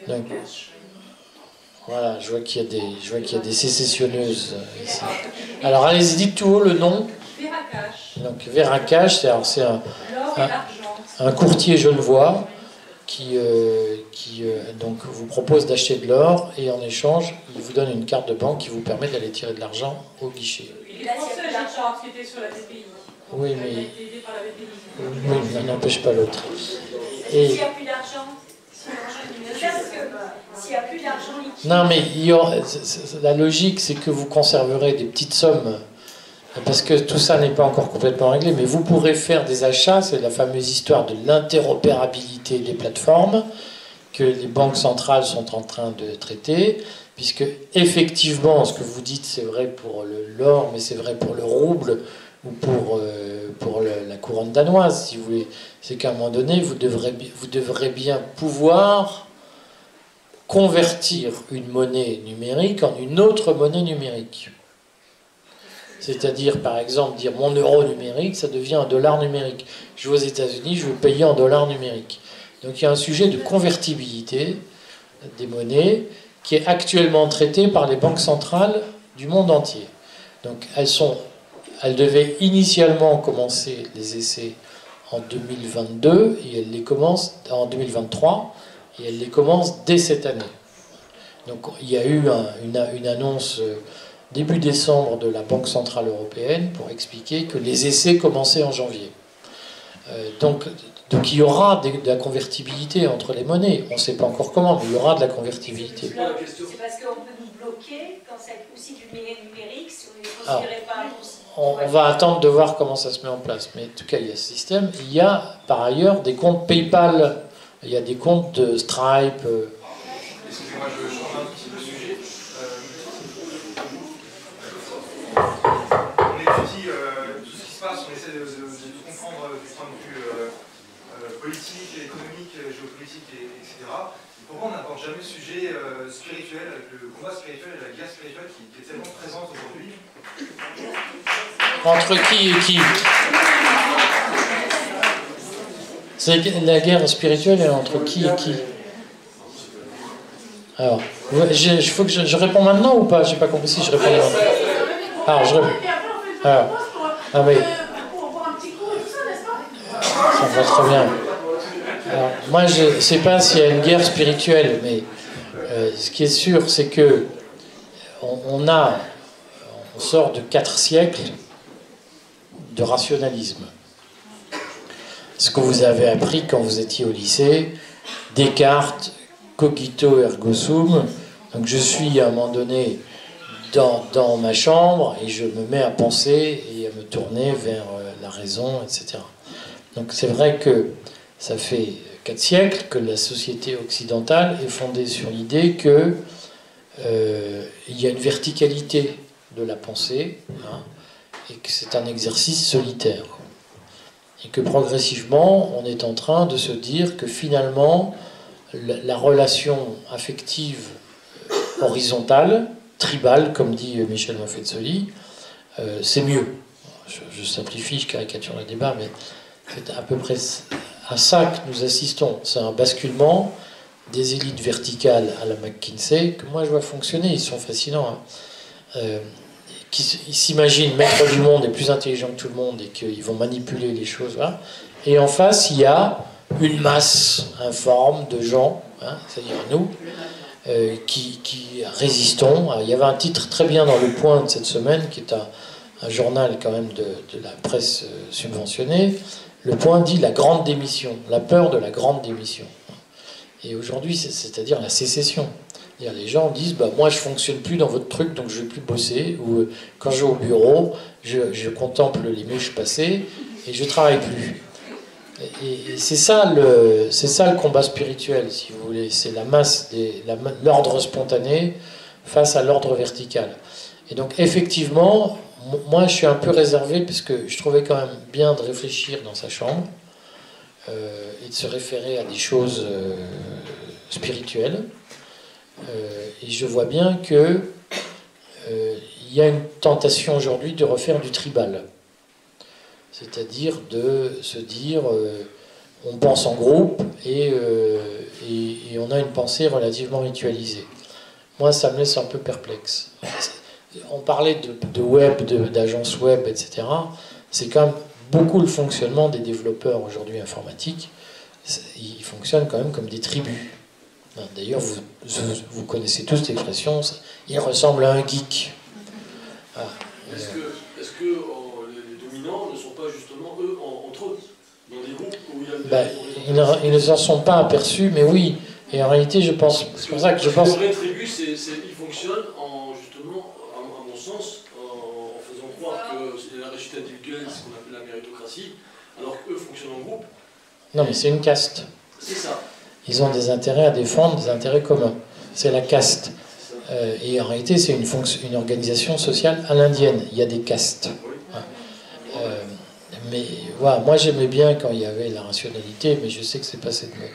Donc, voilà, je vois qu'il y a des sécessionneuses ici. Alors allez-y, dites tout haut le nom. Veracash. Donc Veracash, c'est un courtier genevois qui donc vous propose d'acheter de l'or et en échange, il vous donne une carte de banque qui vous permet d'aller tirer de l'argent au guichet. Il est français, je crois, qui était sur la BPI. Oui, mais il a été aidé par la BPI. Oui, ça n'empêche pas l'autre. S'il n'y a plus d'argent, s'il n'y a plus d'argent liquide. Non, mais la logique, c'est que vous conserverez des petites sommes, parce que tout ça n'est pas encore complètement réglé, mais vous pourrez faire des achats, c'est la fameuse histoire de l'interopérabilité des plateformes, que les banques centrales sont en train de traiter, puisque effectivement, ce que vous dites, c'est vrai pour l'or, mais c'est vrai pour le rouble, ou pour la couronne danoise, si vous voulez. C'est qu'à un moment donné, vous devrez bien pouvoir convertir une monnaie numérique en une autre monnaie numérique. C'est-à-dire, par exemple, dire mon euro numérique, ça devient un dollar numérique. Je vais aux États-Unis, je veux payer en dollars numériques. Donc il y a un sujet de convertibilité des monnaies qui est actuellement traité par les banques centrales du monde entier. Donc elles devaient initialement commencer les essais en 2022 et elles les commencent en 2023 et elles les commencent dès cette année. Donc il y a eu une annonce début décembre de la Banque Centrale Européenne pour expliquer que les essais commençaient en janvier. Donc il y aura de la convertibilité entre les monnaies. On ne sait pas encore comment, mais il y aura de la convertibilité. C'est parce qu'on peut nous bloquer quand c'est aussi du numérique, si on ne considérait pas on va attendre de voir comment ça se met en place. Mais en tout cas, il y a ce système. Il y a par ailleurs des comptes PayPal, il y a des comptes de Stripe. Excusez-moi, je change un petit peu de sujet. On étudie tout ce qui se passe, on essaie de comprendre du point de vue politique, économique, géopolitique, etc. Pourquoi on n'aborde jamais le sujet spirituel, le combat spirituel et la guerre spirituelle qui est tellement présente aujourd'hui? Entre qui et qui? C'est la guerre spirituelle est entre qui et qui? Alors, il faut que je réponds maintenant ou pas? J'ai pas compris si je réponds maintenant. Alors, je réponds. Ah oui. Ça va très bien. Alors, moi, je ne sais pas s'il y a une guerre spirituelle, mais ce qui est sûr, c'est que on sort de 4 siècles de rationalisme. Ce que vous avez appris quand vous étiez au lycée, Descartes, cogito ergo sum. Donc je suis à un moment donné dans ma chambre et je me mets à penser et à me tourner vers la raison, etc. Donc c'est vrai que ça fait 4 siècles que la société occidentale est fondée sur l'idée qu'il y a une verticalité de la pensée, hein, et que c'est un exercice solitaire. Et que progressivement, on est en train de se dire que finalement, la relation affective horizontale, tribale, comme dit Michel Maffezoli, c'est mieux. Je simplifie, je caricature le débat, mais c'est à peu près à ça que nous assistons. C'est un basculement des élites verticales à la McKinsey, que moi je vois fonctionner, ils sont fascinants. Hein. Qui s'imaginent maîtres du monde et plus intelligents que tout le monde et qu'ils vont manipuler les choses. Voilà. Et en face, il y a une masse informe de gens, hein, c'est-à-dire nous, qui résistons. Alors, il y avait un titre très bien dans Le Point de cette semaine, qui est un journal quand même de la presse subventionnée. Le Point dit la grande démission, la peur de la grande démission. Et aujourd'hui, c'est-à-dire la sécession. Les gens disent bah, moi je fonctionne plus dans votre truc donc je vais plus bosser, ou quand je vais au bureau je contemple les mouches passer et je travaille plus. Et c'est ça le combat spirituel, si vous voulez. C'est la masse l'ordre spontané face à l'ordre vertical. Et donc effectivement moi je suis un peu réservé parce que je trouvais quand même bien de réfléchir dans sa chambre et de se référer à des choses spirituelles. Et je vois bien que il y a une tentation aujourd'hui de refaire du tribal, c'est-à-dire de se dire on pense en groupe et on a une pensée relativement ritualisée. Moi ça me laisse un peu perplexe. On parlait de web, d'agences web, etc. C'est quand même beaucoup le fonctionnement des développeurs aujourd'hui informatiques. Ils fonctionnent quand même comme des tribus. D'ailleurs, vous connaissez tous l'expression, il ressemble à un geek. Ah, est-ce que les dominants ne sont pas justement, eux, entre eux, dans des groupes où il y a... Ils ne s'en sont pas aperçus, mais oui. Et en réalité, je pense... C'est pour ça que je pense... Le vrai tribu, il fonctionne justement, à mon sens, en faisant croire que c'est la réussite individuelle, ce qu'on appelle la méritocratie, alors qu'eux fonctionnent en groupe. Non, mais c'est une caste. C'est ça. Ils ont des intérêts à défendre, des intérêts communs. C'est la caste. Et en réalité, c'est une organisation sociale à l'indienne. Il y a des castes. Mais voilà, moi j'aimais bien quand il y avait la rationalité, mais je sais que c'est passé de mode.